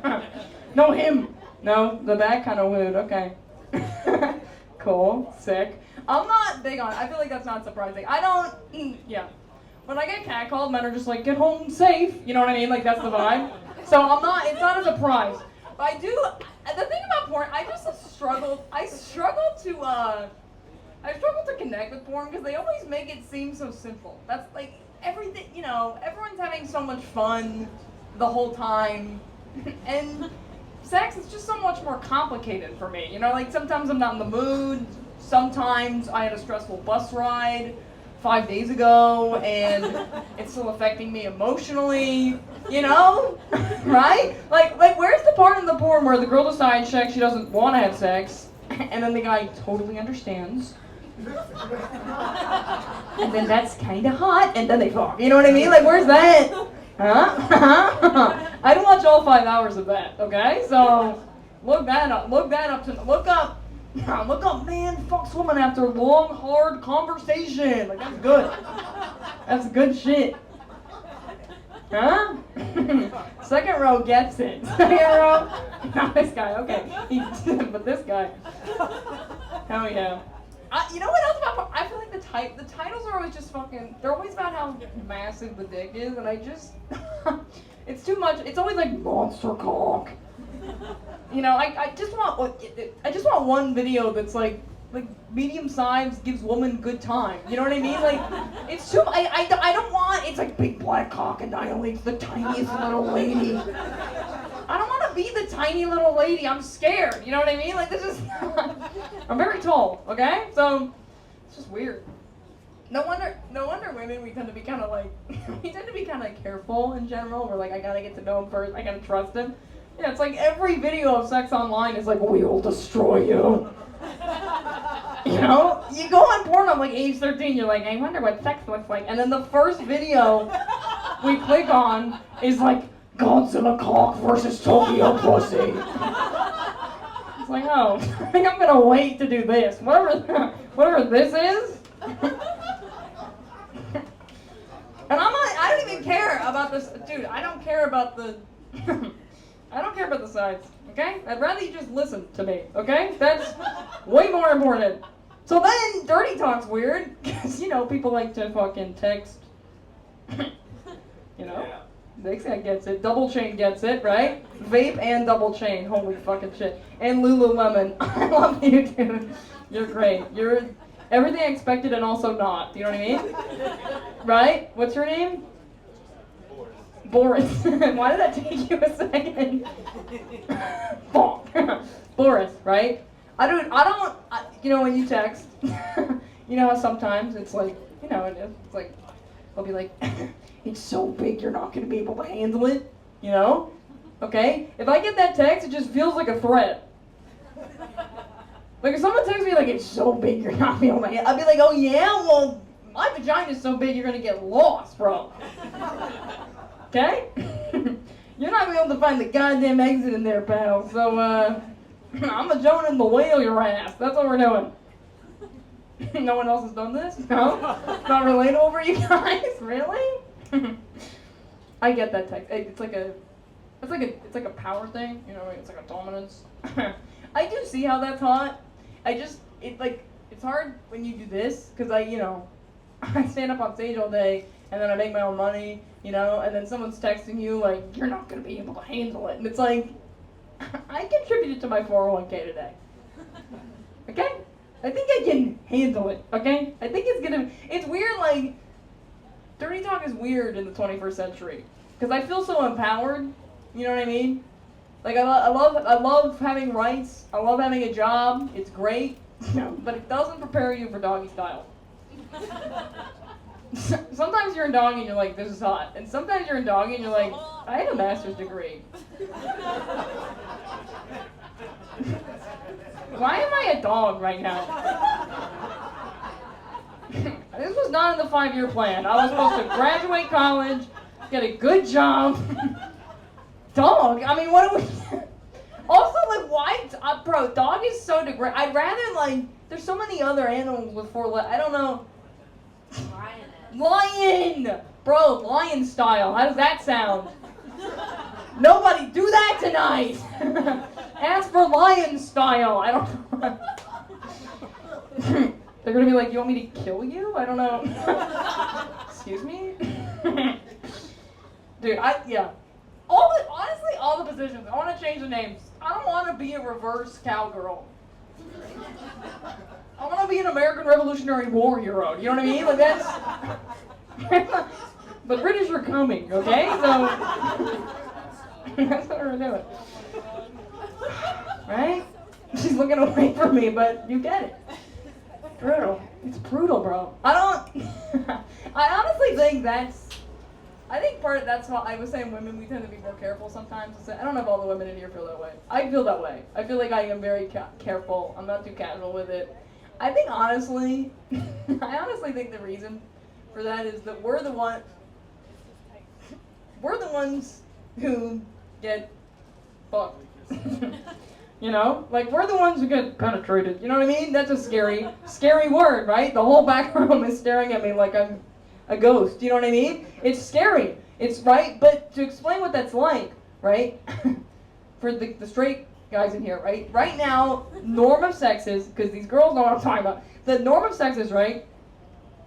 No, him. No, the back kind of wooed. Okay. Cool. Sick. I'm not big on it. I feel like that's not surprising. I don't. Yeah. When I get catcalled, men are just like, get home safe. You know what I mean? Like, that's the vibe. So it's not a surprise. But I do, the thing about porn, I struggle to connect with porn because they always make it seem so simple. That's like, everything, everyone's having so much fun the whole time. And sex is just so much more complicated for me. Like, sometimes I'm not in the mood. Sometimes I had a stressful bus ride 5 days ago, and it's still affecting me emotionally, right? Like where's the part in the porn where the girl decides she doesn't want to have sex, and then the guy totally understands, and then that's kind of hot, and then they fuck, you know what I mean? Like, where's that? Huh? I didn't watch all 5 hours of that, okay? So, look up, man fucks woman after long, hard conversation. Like, that's good. That's good shit. Huh? Second row gets it. Second row? Not this guy, okay. But this guy. Hell yeah. You know what else about, I feel like the titles are always just fucking, they're always about how massive the dick is, and I just, it's too much. It's always like monster cock. I just want one video that's like medium size gives woman good time. You know what I mean? Like, it's too. I don't want. It's like big black cock annihilates the tiniest little lady. I don't want to be the tiny little lady. I'm scared. You know what I mean? Like, this is. I'm very tall. Okay, so it's just weird. No wonder women, we tend to be kind of careful in general. We're like, I gotta get to know him first. I gotta trust him. Yeah, it's like every video of sex online is like, we will destroy you. You go on porn, I'm like age 13, you're like, I wonder what sex looks like. And then the first video we click on is like, Godzilla cock versus Tokyo pussy. It's like, oh, I think I'm gonna wait to do this. Whatever this is. And I don't even care about this, dude, I don't care about the sides, okay? I'd rather you just listen to me, okay? That's way more important. So then, dirty talk's weird, because, people like to fucking text, This guy gets it. Double chain gets it, right? Vape and double chain, holy fucking shit. And Lululemon, I love you, dude. You're great. You're everything I expected and also not, you know what I mean? Right? What's your name? Boris. Why did that take you a second? Boris, right? You know, when you text, you know how sometimes it's like, you know, it's like, I'll be like, it's so big you're not going to be able to handle it, you know? Okay? If I get that text, it just feels like a threat. Like if someone texts me like, it's so big you're not going to be able to handle it, I'd be like, oh yeah? Well, my vagina's so big you're going to get lost, bro. Okay? You're not going to be able to find the goddamn exit in there, pal. So, I'm a Jonah and the whale your ass. That's what we're doing. No one else has done this? No? Not relatable for you guys? Really? I get that text. It's like a power thing, you know, it's like a dominance. I do see how that's hot. It's hard when you do this, because I stand up on stage all day, and then I make my own money, you know, and then someone's texting you, like, you're not going to be able to handle it. And it's like, I contributed to my 401k today. Okay? I think I can handle it, okay? I think it's weird, like, dirty talk is weird in the 21st century. Because I feel so empowered, you know what I mean? Like, I love having rights, I love having a job, it's great, but it doesn't prepare you for doggy style. Sometimes you're in doggy and you're like, this is hot. And sometimes you're in doggy and you're like, I have a master's degree. Why am I a dog right now? This was not in the 5-year plan. I was supposed to graduate college, get a good job. Dog? I mean, what do we... Also, like, why... bro, dog is so degrading. I'd rather, like... There's so many other animals with 4 legs. I don't know. Lion! Bro, lion style. How does that sound? Nobody do that tonight! Ask for lion style. I don't know. They're gonna be like, you want me to kill you? I don't know. Excuse me? Dude, yeah. Honestly, all the positions. I want to change the names. I don't want to be a reverse cowgirl. I want to be an American Revolutionary War hero. You know what I mean? Like that's. The British are coming, okay? So that's what we're doing, right? She's looking away from me, but you get it. Brutal. It's brutal, bro. I honestly think that's why I was saying women, we tend to be more careful sometimes. I don't know if all the women in here feel that way. I feel that way. I feel like I am very careful. I'm not too casual with it. I honestly think the reason for that is that we're the ones who get fucked. You know? Like, we're the ones who get penetrated. You know what I mean? That's a scary word, right? The whole back room is staring at me like I'm a ghost. You know what I mean? It's scary. It's right. But to explain what that's like, right? For the straight guys in here, right? Right now, norm of sex is, because these girls know what I'm talking about. The norm of sex is, right?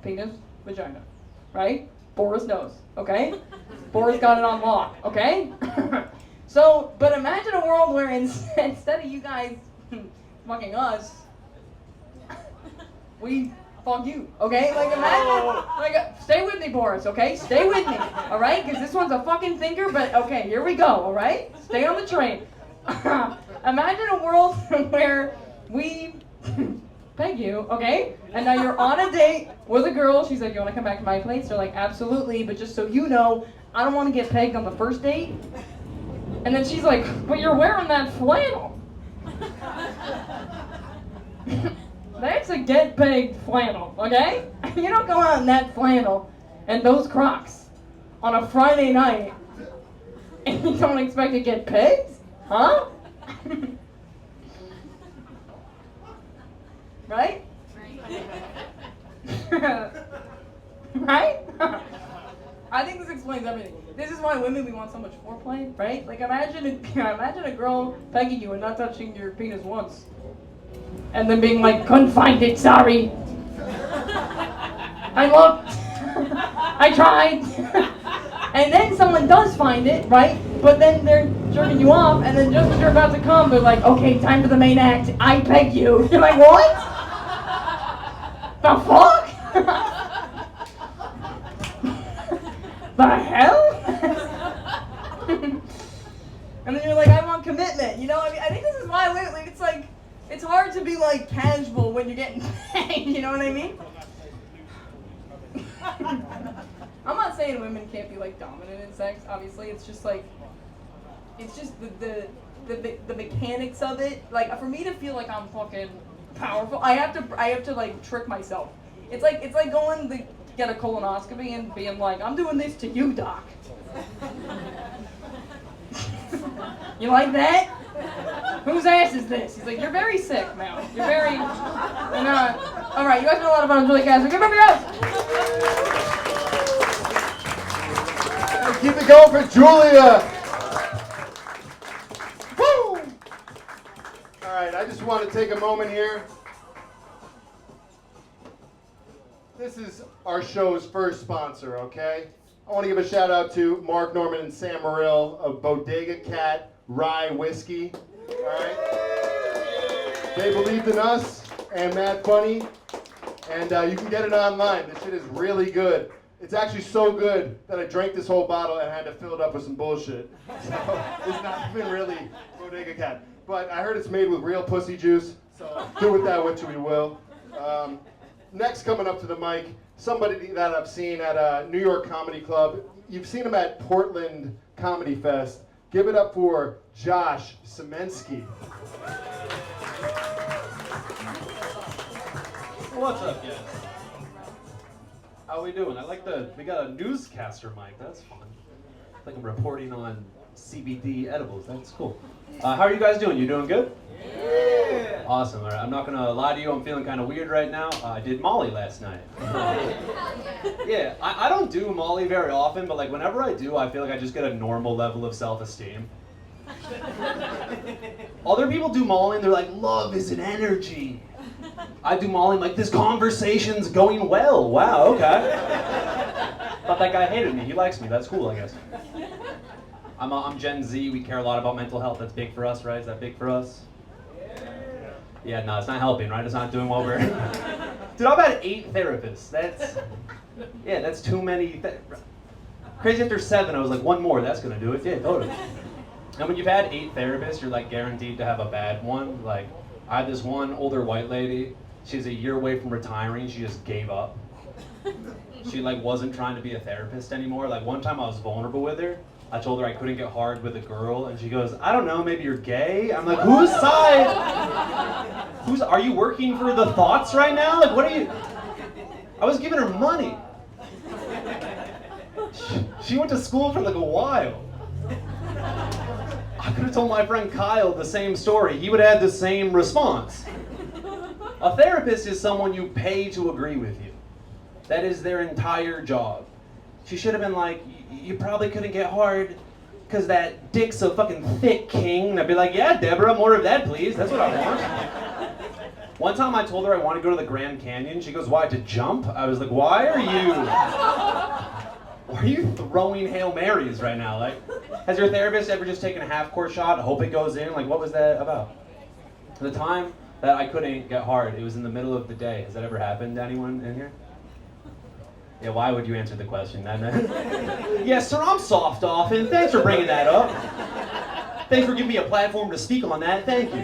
Penis, vagina, right? Boris knows, okay? Boris got it on lock, okay? So, but imagine a world where instead of you guys fucking us, we fuck you, okay? Like imagine, stay with me, Boris, okay? Stay with me, all right? Because this one's a fucking thinker, but okay, here we go, all right? Stay on the train. Imagine a world where we peg you, okay? And now you're on a date with a girl. She's like, you want to come back to my place? They're like, absolutely, but just so you know, I don't want to get pegged on the first date. And then she's like, but you're wearing that flannel. That's a get pegged flannel, okay? You don't go out in that flannel and those Crocs on a Friday night and you don't expect to get pegged? Huh? Right? Right? I think this explains everything. This is why women, we want so much foreplay, right? Like imagine a girl pegging you and not touching your penis once. And then being like, couldn't find it, sorry. I looked. I tried. And then someone does find it, right? But then they're jerking you off, and then just as you're about to come, they're like, okay, time for the main act. I peg you. You're like, what? The fuck? The hell? And then you're like, I want commitment. You know, I mean, I think this is why lately it's like, it's hard to be like casual when you're getting paid. You know what I mean? I'm not saying women can't be like dominant in sex. Obviously, it's just like, it's just the mechanics of it. Like for me to feel like I'm fucking powerful, I have to like trick myself. It's like going to get a colonoscopy and being like, I'm doing this to you, doc. You like that? Whose ass is this? He's like, you're very sick, man. You're very, you're not. All right, you guys know a lot about Julie Kastner. Give up your house. Keep it going for Julia. Woo! All right, I just want to take a moment here. This is our show's first sponsor, okay? I want to give a shout out to Mark Norman and Sam Morrill of Bodega Cat Rye Whiskey. All right? They believed in us and Mad Funny, and you can get it online. This shit is really good. It's actually so good that I drank this whole bottle and had to fill it up with some bullshit. So it's not even really Bodega Cat. But I heard it's made with real pussy juice, so do with that what you will. Next coming up to the mic, somebody that I've seen at a New York Comedy Club. You've seen him at Portland Comedy Fest. Give it up for Josh Simensky. What's up, guys? How we doing? We got a newscaster mic. That's fun. Like I'm reporting on CBD edibles. That's cool. How are you guys doing? You doing good? Yeah. Awesome. All right. I'm not gonna lie to you. I'm feeling kind of weird right now. I did Molly last night. Yeah. I don't do Molly very often, but like whenever I do, I feel like I just get a normal level of self-esteem. Other people do Molly and they're like, love is an energy. I do Molly and like, this conversation's going well. Wow, okay. Thought that guy hated me. He likes me. That's cool, I guess. I'm Gen Z. We care a lot about mental health. That's big for us, right? Is that big for us? Yeah, no, it's not helping, right? It's not doing what we're... Dude, I've had 8 therapists. That's too many. Crazy after 7, I was like, 1 more. That's gonna do it. Yeah, totally. And when you've had 8 therapists, you're like guaranteed to have a bad one. Like, I had this one older white lady. She's a year away from retiring. She just gave up. She like wasn't trying to be a therapist anymore. Like one time I was vulnerable with her. I told her I couldn't get hard with a girl, and she goes, I don't know, maybe you're gay? I'm like, whose side? Are you working for the thoughts right now? Like, what are you? I was giving her money. She went to school for like a while. I could have told my friend Kyle the same story. He would have had the same response. A therapist is someone you pay to agree with you. That is their entire job. She should have been like, you probably couldn't get hard because that dick's so fucking thick, king. And I'd be like, yeah, Deborah, more of that, please. That's what I want. One time I told her I want to go to the Grand Canyon. She goes, why, to jump? I was like, why are you throwing Hail Marys right now? Like, has your therapist ever just taken a half-court shot, hope it goes in? Like, what was that about? The time that I couldn't get hard, it was in the middle of the day. Has that ever happened to anyone in here? Yeah, why would you answer the question? Yes, sir, I'm soft often. Thanks for bringing that up. Thanks for giving me a platform to speak on that. Thank you.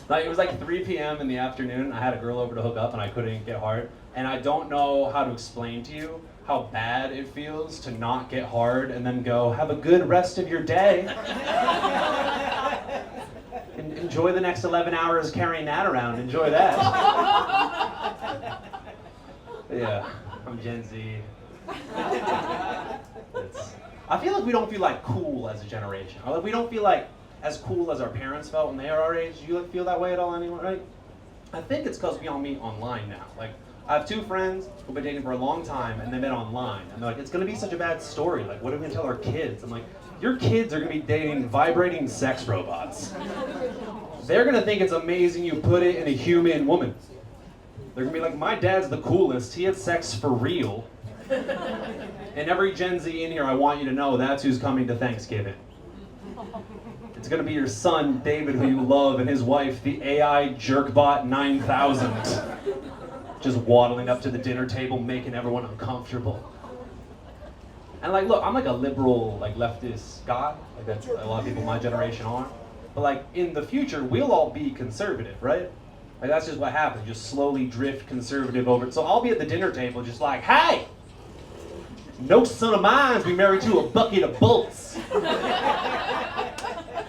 Like, it was like 3 p.m. in the afternoon. I had a girl over to hook up and I couldn't get hard. And I don't know how to explain to you how bad it feels to not get hard and then go, have a good rest of your day. Enjoy the next 11 hours carrying that around. Enjoy that. Yeah. I'm Gen Z. I feel like we don't feel like cool as a generation. Or like we don't feel like as cool as our parents felt when they were our age. Do you like feel that way at all, anyone? Right? I think it's because we all meet online now. Like I have 2 friends who've been dating for a long time and they met online. And they're like, it's gonna be such a bad story. Like, what are we gonna tell our kids? I'm like, your kids are gonna be dating vibrating sex robots. They're gonna think it's amazing you put it in a human woman. They're gonna be like, my dad's the coolest. He had sex for real. And every Gen Z in here, I want you to know that's who's coming to Thanksgiving. It's gonna be your son, David, who you love, and his wife, the AI Jerkbot 9000. Just waddling up to the dinner table, making everyone uncomfortable. And like, look, I'm like a liberal, like leftist guy. Like that's a lot of people my generation are. But like in the future, we'll all be conservative, right? Like that's just what happens. You just slowly drift conservative over. So I'll be at the dinner table just like, hey, no son of mine's be married to a bucket of bullets.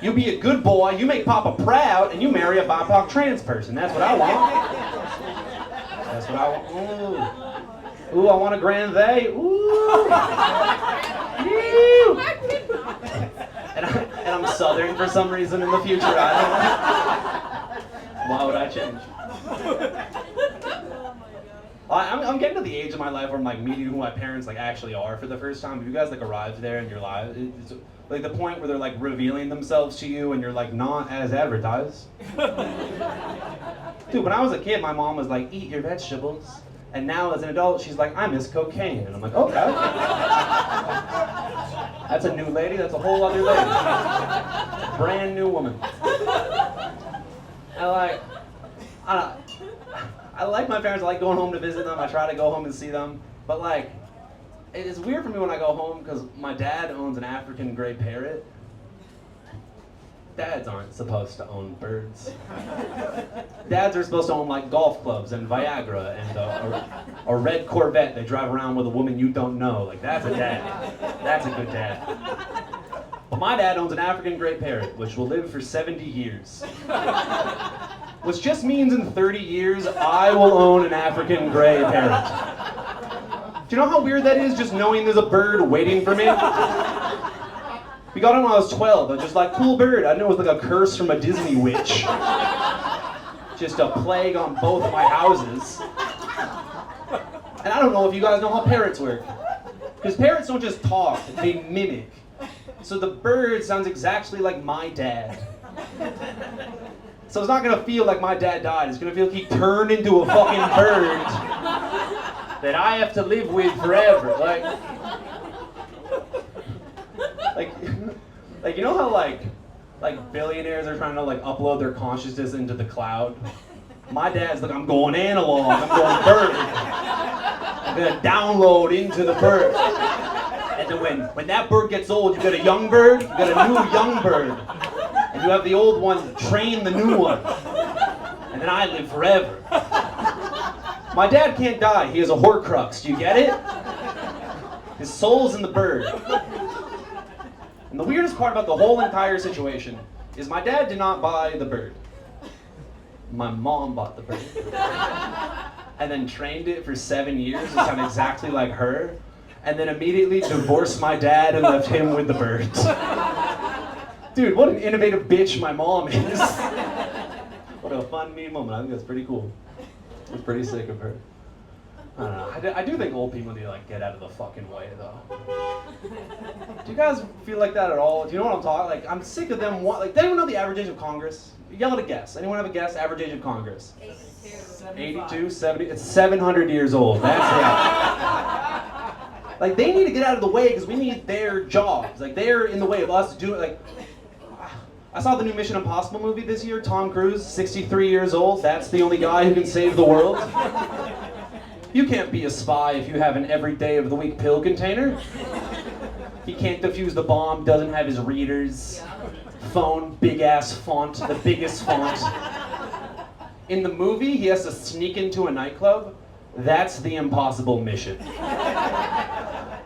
You be a good boy, you make Papa proud, and you marry a BIPOC trans person. That's what I want. That's what I want. Ooh, I want a grand they. Ooh. Ew. And I'm Southern for some reason in the future. I don't know. Why would I change? I'm getting to the age of my life where I'm like meeting who my parents like actually are for the first time. Have you guys like arrived there in your lives? It's like the point where they're like revealing themselves to you and you're like not as advertised. Dude, when I was a kid, my mom was like, eat your vegetables. And now as an adult, she's like, I miss cocaine. And I'm like, okay. That's a new lady, that's a whole other lady. Brand new woman. I like my parents, I like going home to visit them, I try to go home and see them. But like, it's weird for me when I go home because my dad owns an African gray parrot. Dads aren't supposed to own birds. Dads are supposed to own like golf clubs and Viagra and a red Corvette they drive around with a woman you don't know. Like that's a dad. That's a good dad. But my dad owns an African gray parrot which will live for 70 years. Which just means in 30 years I will own an African gray parrot. Do you know how weird that is just knowing there's a bird waiting for me? We got him when I was 12. I was just like, cool bird. I didn't know it was like a curse from a Disney witch. Just a plague on both of my houses. And I don't know if you guys know how parrots work. Because parrots don't just talk, they mimic. So the bird sounds exactly like my dad. So it's not gonna feel like my dad died. It's gonna feel like he turned into a fucking bird that I have to live with forever. Like you know how like billionaires are trying to like upload their consciousness into the cloud? My dad's like, I'm going analog, I'm going bird. I'm gonna download into the bird. And then when that bird gets old, you got a young bird, you got a new young bird. And you have the old one train the new one. And then I live forever. My dad can't die, he has a Horcrux, do you get it? His soul's in the bird. And the weirdest part about the whole entire situation is my dad did not buy the bird. My mom bought the bird. And then trained it for 7 years to sound exactly like her. And then immediately divorced my dad and left him with the bird. Dude, what an innovative bitch my mom is. What a fun, mean woman. I think that's pretty cool. I'm pretty sick of her. I don't know. I do think old people need to like get out of the fucking way though. Do you guys feel like that at all? Do you know what I'm talking? Like I'm sick of them. Like, does anyone know the average age of Congress? Yell at a guess. Anyone have a guess? Average age of Congress? 82, 70. It's 700 years old. That's it. Like they need to get out of the way because we need their jobs. Like they're in the way of us doing. Like I saw the new Mission Impossible movie this year. Tom Cruise, 63 years old. That's the only guy who can save the world. You can't be a spy if you have an every day of the week pill container. He can't defuse the bomb, doesn't have his readers. Phone, big ass font, the biggest font. In the movie, he has to sneak into a nightclub. That's the impossible mission.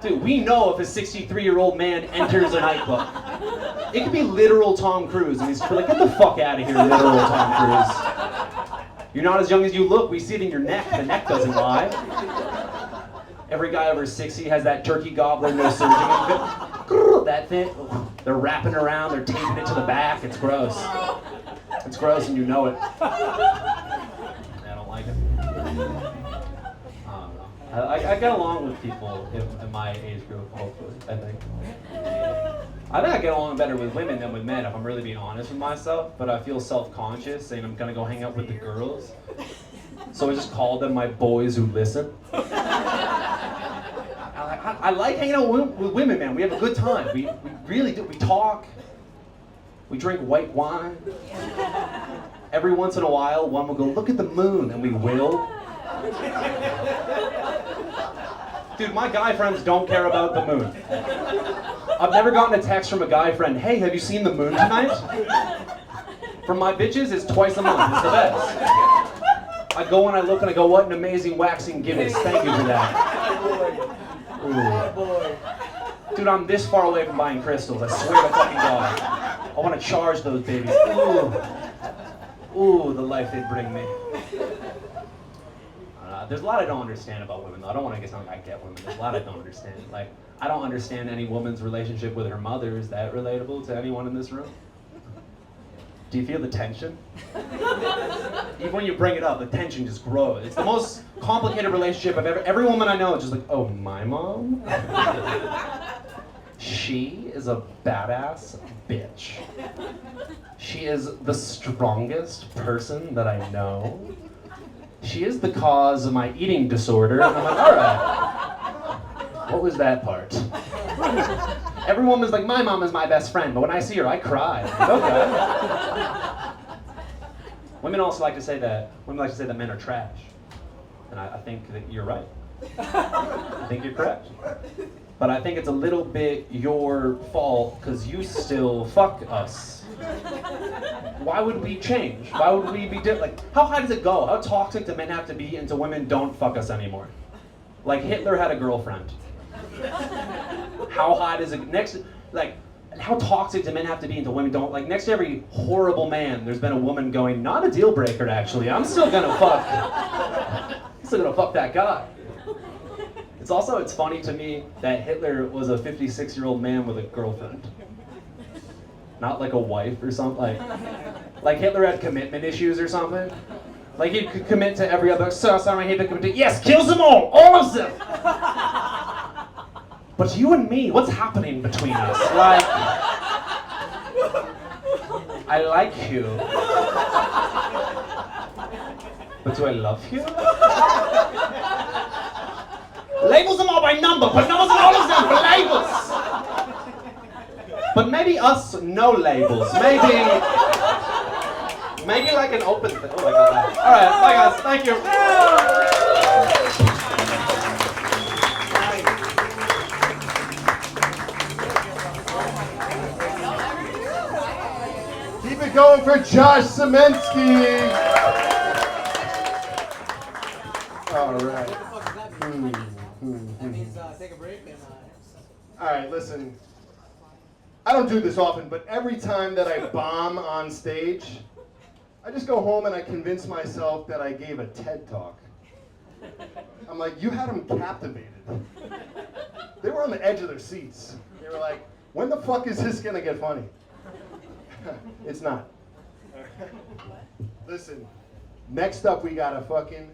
Dude, we know if a 63-year-old man enters a nightclub. It could be literal Tom Cruise, and he's like, get the fuck out of here, literal Tom Cruise. You're not as young as you look. We see it in your neck. The neck doesn't lie. Every guy over 60 has that turkey gobbler, no surgery. That thing. They're wrapping around. They're taping it to the back. It's gross. It's gross, and you know it. I don't like it. I don't know. I get along with people in my age group, hopefully. I think I get along better with women than with men, if I'm really being honest with myself, but I feel self-conscious saying I'm gonna go hang out with the girls. So I just call them my boys who listen. I like hanging out with women, man. We have a good time. We really do. We talk. We drink white wine. Every once in a while, one will go, look at the moon, and we will. Dude, my guy friends don't care about the moon. I've never gotten a text from a guy friend, hey, have you seen the moon tonight? From my bitches, it's twice a month. It's the best. I go and I look and I go, what an amazing waxing gibbous. Thank you for that. Ooh. Dude, I'm this far away from buying crystals. I swear to fucking God. I want to charge those babies. Ooh, the life they bring me. There's a lot I don't understand about women, though. I don't want to get something I get women. There's a lot I don't understand. Like, I don't understand any woman's relationship with her mother. Is that relatable to anyone in this room? Do you feel the tension? Even when you bring it up, the tension just grows. It's the most complicated relationship I've ever. Every woman I know is just like, oh, my mom? She is a badass bitch. She is the strongest person that I know. She is the cause of my eating disorder. And I'm like, all right. What was that part? Every woman's like, my mom is my best friend, but when I see her, I cry. Okay. Women also like to say that men are trash. And I think that you're right. I think you're correct. But I think it's a little bit your fault because you still fuck us. Why would we change? Why would we be different? Like, how high does it go? How toxic do men have to be until women don't fuck us anymore? Like Hitler had a girlfriend. How high does it how toxic do men have to be until women don't? Like, next to every horrible man, there's been a woman going, not a deal breaker actually. I'm still gonna fuck. I'm still gonna fuck that guy. It's funny to me that Hitler was a 56-year-old man with a girlfriend. Not like a wife or something. Like Hitler had commitment issues or something. Like he could commit to every other. So sorry, I hate to commit to. Yes, kills them all of them. But you and me, what's happening between us? Like, I like you, but do I love you? Labels them all by number. Put numbers on all of them for labels. But maybe us, no labels. Maybe like an open thing. Oh my God. All right, bye guys. Thank you. Keep it going for Josh Simensky. All right. That means take a break and. All right, listen. I don't do this often, but every time that I bomb on stage, I just go home and I convince myself that I gave a TED Talk. I'm like, you had them captivated. They were on the edge of their seats. They were like, when the fuck is this gonna get funny? It's not. Listen, next up we got a fucking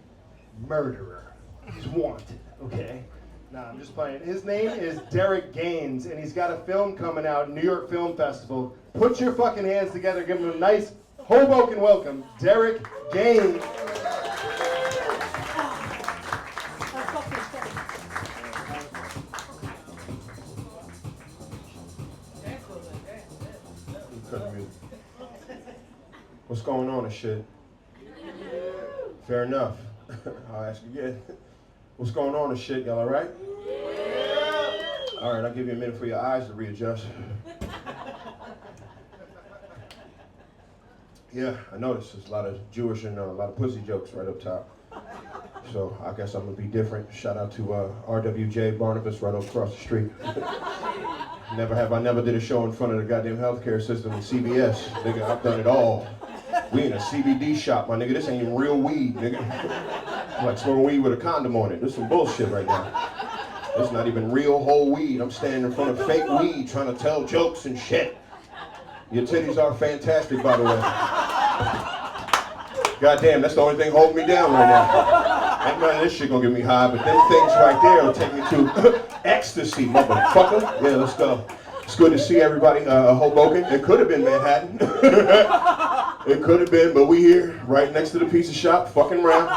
murderer. He's wanted, okay? Nah, I'm just playing. His name is Derek Gaines, and he's got a film coming out, New York Film Festival. Put your fucking hands together, give him a nice Hoboken welcome, Derek Gaines. What's going on and shit? Fair enough. I'll ask again. What's going on and shit? Y'all all right? All right, I'll give you a minute for your eyes to readjust. Yeah, I noticed there's a lot of Jewish and a lot of pussy jokes right up top. So I guess I'm gonna be different. Shout out to RWJ Barnabas right across the street. I never did a show in front of the goddamn healthcare system in CVS. Nigga, I've done it all. We in a CBD shop, my nigga. This ain't even real weed, nigga. I'm like smoking weed with a condom on it. This is some bullshit right now. This not even real whole weed. I'm standing in front of fake weed trying to tell jokes and shit. Your titties are fantastic, by the way. Goddamn, that's the only thing holding me down right now. Ain't none of this shit gonna get me high, but them things right there will take me to ecstasy, motherfucker. Yeah, let's go. It's good to see everybody. Hoboken. It could have been Manhattan. It could have been, but we here, right next to the pizza shop, fucking around.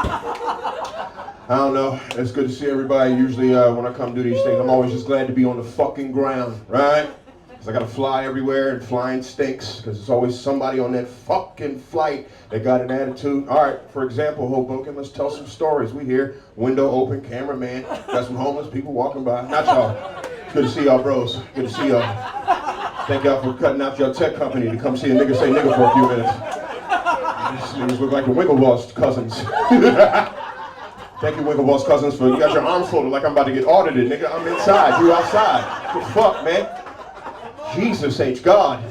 I don't know. It's good to see everybody. Usually when I come do these things, I'm always just glad to be on the fucking ground, right? Because I got to fly everywhere, and flying stinks, because there's always somebody on that fucking flight that got an attitude. All right, for example, Hoboken, let's tell some stories. We here, window open, cameraman, got some homeless people walking by. Not y'all. Good to see y'all, bros. Good to see y'all. Thank y'all for cutting out your tech company to come see a nigga say nigga for a few minutes. These niggas look like the Winklevoss cousins. Thank you, Winklevoss cousins, for you got your arms folded like I'm about to get audited, nigga. I'm inside, you outside. What the fuck, man? Jesus H. God.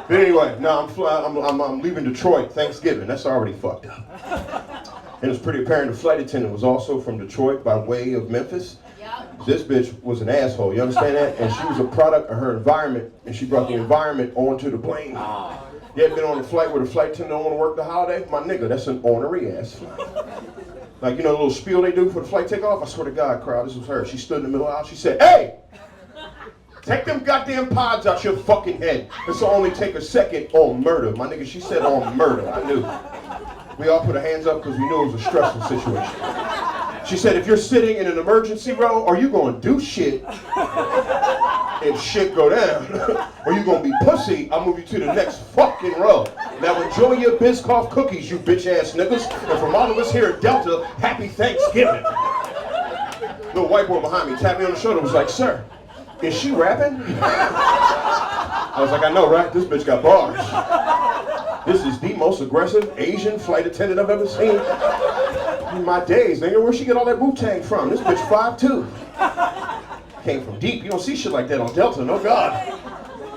But anyway, no, I'm leaving Detroit Thanksgiving. That's already fucked up. And it's pretty apparent the flight attendant was also from Detroit by way of Memphis. This bitch was an asshole, you understand that? And she was a product of her environment, and she brought the environment onto the plane. You ever been on a flight where the flight attendant don't want to work the holiday? My nigga, that's an ornery ass flight. Like, you know the little spiel they do for the flight takeoff? I swear to God, crowd, this was her. She stood in the middle of the aisle, she said, "Hey! Take them goddamn pods out your fucking head. This'll only take a second on murder." My nigga, she said on murder, I knew. We all put our hands up because we knew it was a stressful situation. She said, "If you're sitting in an emergency row, are you gonna do shit if shit go down? Or you gonna be pussy, I'll move you to the next fucking row. Now enjoy your Biscoff cookies, you bitch ass niggas. And from all of us here at Delta, happy Thanksgiving." Little white boy behind me tapped me on the shoulder, was like, "Sir, is she rapping?" I was like, "I know, right? This bitch got bars. This is the most aggressive Asian flight attendant I've ever seen in my days, nigga. Where'd she get all that Wu-Tang from? This bitch 5'2". Came from deep. You don't see shit like that on Delta, no God.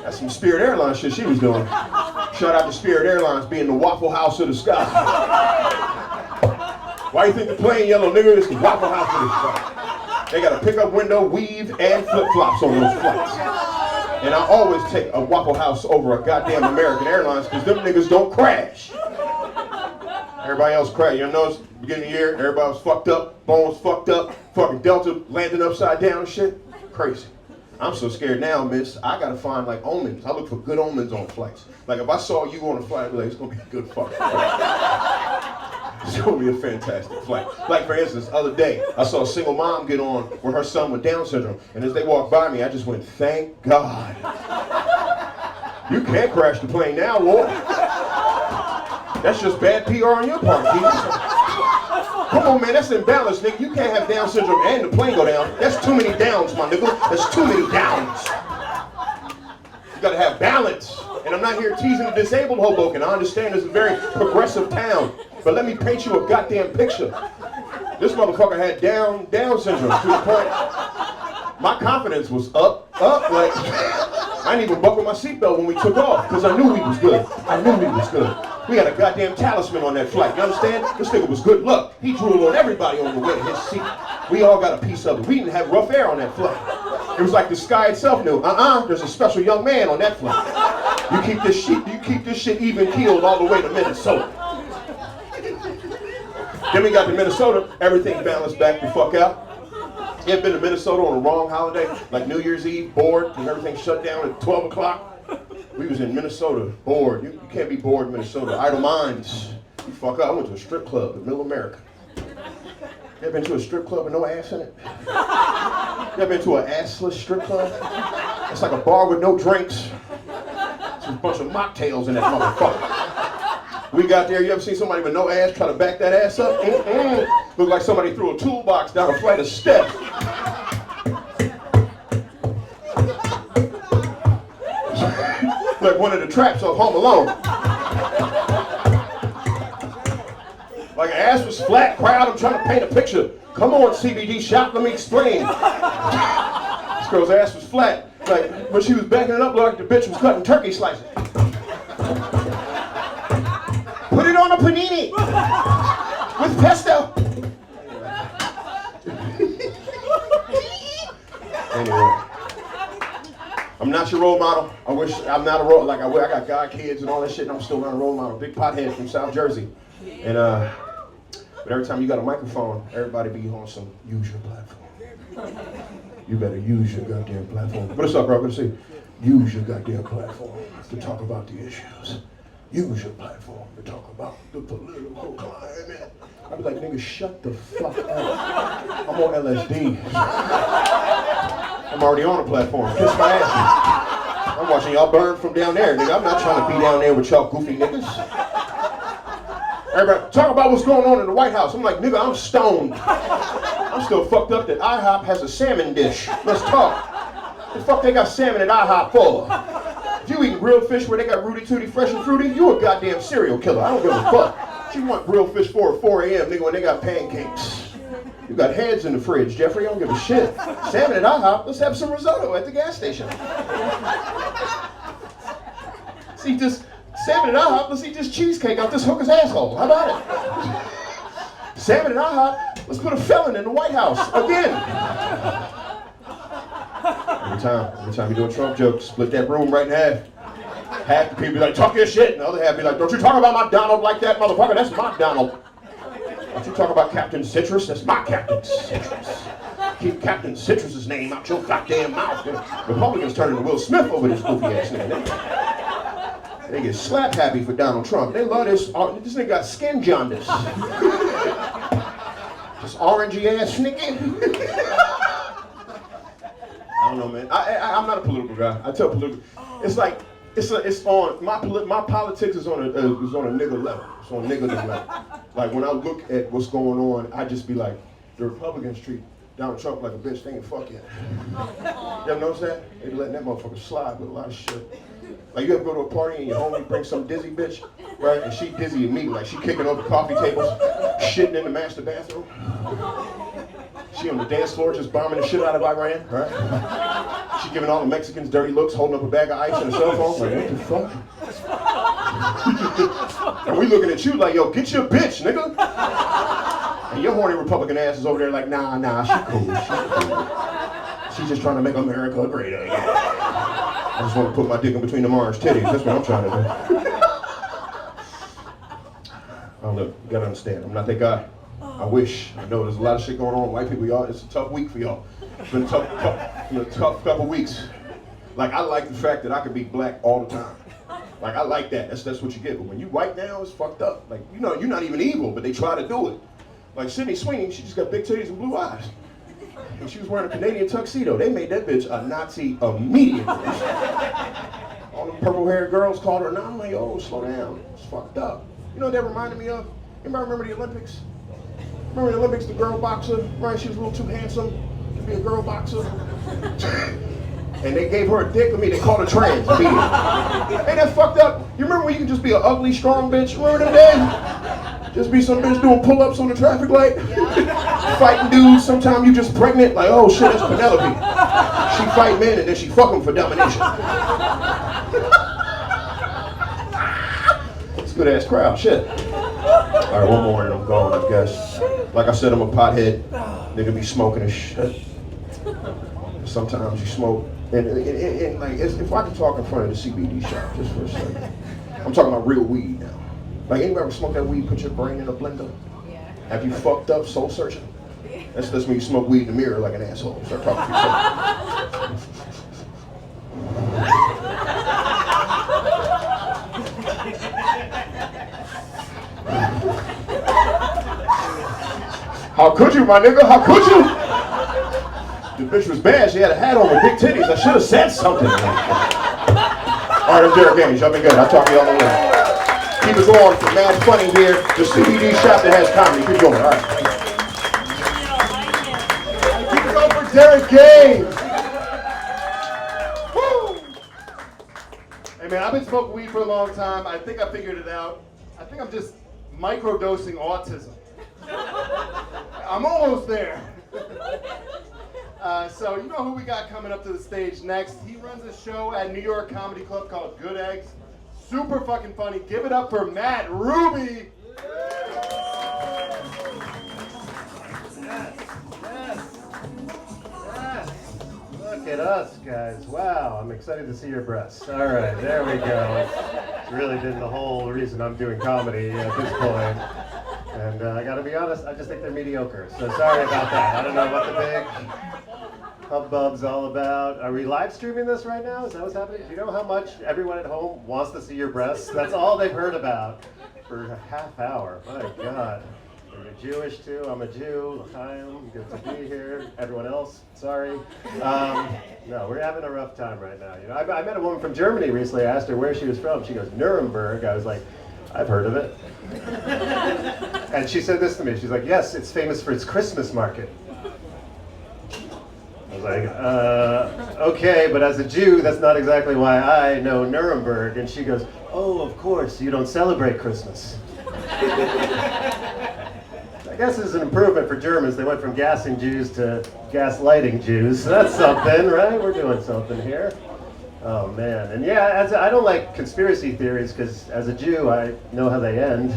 That's some Spirit Airlines shit she was doing. Shout out to Spirit Airlines being the Waffle House of the sky. Why you think the plane yellow, nigga? It's the Waffle House of the sky. They got a pickup window, weave, and flip-flops on those flights. And I always take a Waffle House over a goddamn American Airlines because them niggas don't crash. Everybody else crashed. You notice, beginning of the year, everybody was fucked up, bones fucked up, fucking Delta landing upside down and shit. Crazy. I'm so scared now, miss. I gotta find like omens. I look for good omens on flights. Like if I saw you on a flight, I'd be like, it's gonna be a good fucking flight. It's gonna be a fantastic flight. Like for instance, the other day, I saw a single mom get on with her son with Down syndrome. And as they walked by me, I just went, thank God. You can't crash the plane now, Lord. That's just bad PR on your part, Jesus. Come on, man, that's imbalanced, nigga. You can't have Down syndrome and the plane go down. That's too many downs, my nigga. That's too many downs. You gotta have balance. And I'm not here teasing the disabled Hoboken. I understand it's a very progressive town. But let me paint you a goddamn picture. This motherfucker had Down syndrome to the point my confidence was up, like, I didn't even buckle my seatbelt when we took off, because I knew we was good. I knew we was good. We had a goddamn talisman on that flight, you understand? This nigga was good luck. He drooled on everybody on the way to his seat. We all got a piece of it. We didn't have rough air on that flight. It was like the sky itself knew, there's a special young man on that flight. You keep this shit even keeled all the way to Minnesota. Then we got to Minnesota, everything balanced back the fuck out. You ever been to Minnesota on the wrong holiday, like New Year's Eve, bored, and everything shut down at 12 o'clock? We was in Minnesota, bored. You can't be bored in Minnesota. Idle minds. You fuck up. I went to a strip club in middle America. You ever been to a strip club with no ass in it? You ever been to an assless strip club? It's like a bar with no drinks. There's a bunch of mocktails in that motherfucker. We got there, you ever seen somebody with no ass try to back that ass up? Looked like somebody threw a toolbox down a flight of steps. Like one of the traps of Home Alone. Like her ass was flat, crowd, I'm trying to paint a picture. Come on, CBD shop, let me explain. This girl's ass was flat. Like, when she was backing it up like the bitch was cutting turkey slices. Put it on a panini with pesto. Anyway, I'm not your role model. I wish I'm not a role. Like I got god kids and all that shit, and I'm still not a role model. Big pothead from South Jersey, and but every time you got a microphone, everybody be on some use your platform. You better use your goddamn platform. What's up, bro? Good to see you. Use your goddamn platform to talk about the issues. Use your platform to talk about the political climate. I'd be like, nigga, shut the fuck up. I'm on LSD. I'm already on a platform. Kiss my ass. I'm watching y'all burn from down there, nigga. I'm not trying to be down there with y'all goofy niggas. Everybody, talk about what's going on in the White House. I'm like, nigga, I'm stoned. I'm still fucked up that IHOP has a salmon dish. Let's talk. The fuck they got salmon at IHOP for? If you eating grilled fish where they got Rooty Tooty Fresh and Fruity, you a goddamn serial killer. I don't give a fuck. You want grilled fish for at 4 a.m., nigga, when they got pancakes. You got heads in the fridge, Jeffrey. I don't give a shit. Salmon at IHOP. Let's have some risotto at the gas station. See this salmon at IHOP. Let's eat this cheesecake out this hooker's asshole. How about it? Salmon at IHOP. Let's put a felon in the White House again. Every time you do a Trump joke, split that room right in half. Half the people be like, talk your shit, and the other half be like, don't you talk about my Donald like that, motherfucker. That's my Donald. Don't you talk about Captain Citrus? That's my Captain Citrus. Keep Captain Citrus's name out your goddamn mouth. Republicans turn into Will Smith over this goofy ass nigga. They get slap happy for Donald Trump. They love this. This nigga got skin jaundice. This orangey ass nigga. I don't know, man. I'm not a political guy. I tell political. It's like it's on my politics is on a nigga level. It's on nigga level. Like when I look at what's going on, I just be like, the Republicans treat Donald Trump like a bitch. They ain't fuck yet. You ever notice that? They be letting that motherfucker slide with a lot of shit. Like you ever go to a party and your homie brings some dizzy bitch, right? And she dizzy immediately, like she kicking over coffee tables, shitting in the master bathroom. She on the dance floor just bombing the shit out of Iran, right? She giving all the Mexicans dirty looks, holding up a bag of ice and a cell phone. Like, what the fuck? And we looking at you like, yo, get your bitch, nigga. And your horny Republican ass is over there like, nah, she cool. She's just trying to make America great again. I just want to put my dick in between them orange titties. That's what I'm trying to do. Oh, look, you gotta understand, I'm not that guy. I wish. I know there's a lot of shit going on. White people, y'all, it's a tough week for y'all. It's been a tough couple weeks. Like, I like the fact that I can be black all the time. Like, I like that. That's what you get. But when you white now, it's fucked up. Like, you know, you're not even evil, but they try to do it. Like Sydney Sweeney, she just got big titties and blue eyes. And she was wearing a Canadian tuxedo. They made that bitch a Nazi immediately. All them purple-haired girls called her, and I'm like, oh, slow down. It's fucked up. You know what that reminded me of? Anybody remember the Olympics? Remember the Olympics, the girl boxer, right? She was a little too handsome to be a girl boxer. And they gave her a dick. They called her trans. Ain't that fucked up? You remember when you could just be an ugly, strong bitch? Remember them days? Just be some bitch doing pull-ups on the traffic light? Fighting dudes. Sometimes you just pregnant. Like, oh shit, that's Penelope. She fight men and then she fuck them for domination. It's a good-ass crowd. Shit. All right, one more and I'm gone, I guess. Like I said, I'm a pothead. Nigga be smoking and shit. Sometimes you smoke. And like, if I can talk in front of the CBD shop just for a second. I'm talking about real weed now. Like, anybody ever smoke that weed, put your brain in a blender? Yeah. Have you fucked up soul searching? That's when you smoke weed in the mirror like an asshole. Start talking to yourself. How could you, my nigga? How could you? The bitch was bad. She had a hat on with big titties. I should have said something. All right, I'm Derek Gaines. Y'all been good. I'll talk to y'all later. Keep it going for Mad Funny here. The CBD shop that has comedy. Keep going. All right. Keep it going for Derek Gaines. Woo! Hey man, I've been smoking weed for a long time. I think I figured it out. I think I'm just microdosing autism. I'm almost there. So you know who we got coming up to the stage next? He runs a show at New York Comedy Club called Good Eggs. Super fucking funny. Give it up for Matt Ruby. Yes. Look at us, guys. Wow, I'm excited to see your breasts. All right, there we go. It's really been the whole reason I'm doing comedy at this point. And I gotta be honest, I just think they're mediocre. So sorry about that. I don't know what the big hubbub's all about. Are we live streaming this right now? Is that what's happening? Do you know how much everyone at home wants to see your breasts? That's all they've heard about for a half hour. My God. You're Jewish too. I'm a Jew. L'chaim. Good to be here. Everyone else, sorry. No, we're having a rough time right now. You know, I met a woman from Germany recently. I asked her where she was from. She goes, Nuremberg. I was like, I've heard of it. And she said this to me. She's like, yes, it's famous for its Christmas market. I was like, okay, but as a Jew, that's not exactly why I know Nuremberg. And she goes, oh, of course, you don't celebrate Christmas. I guess this is an improvement for Germans. They went from gassing Jews to gaslighting Jews. So that's something, right? We're doing something here. Oh, man. And yeah, I don't like conspiracy theories because as a Jew, I know how they end.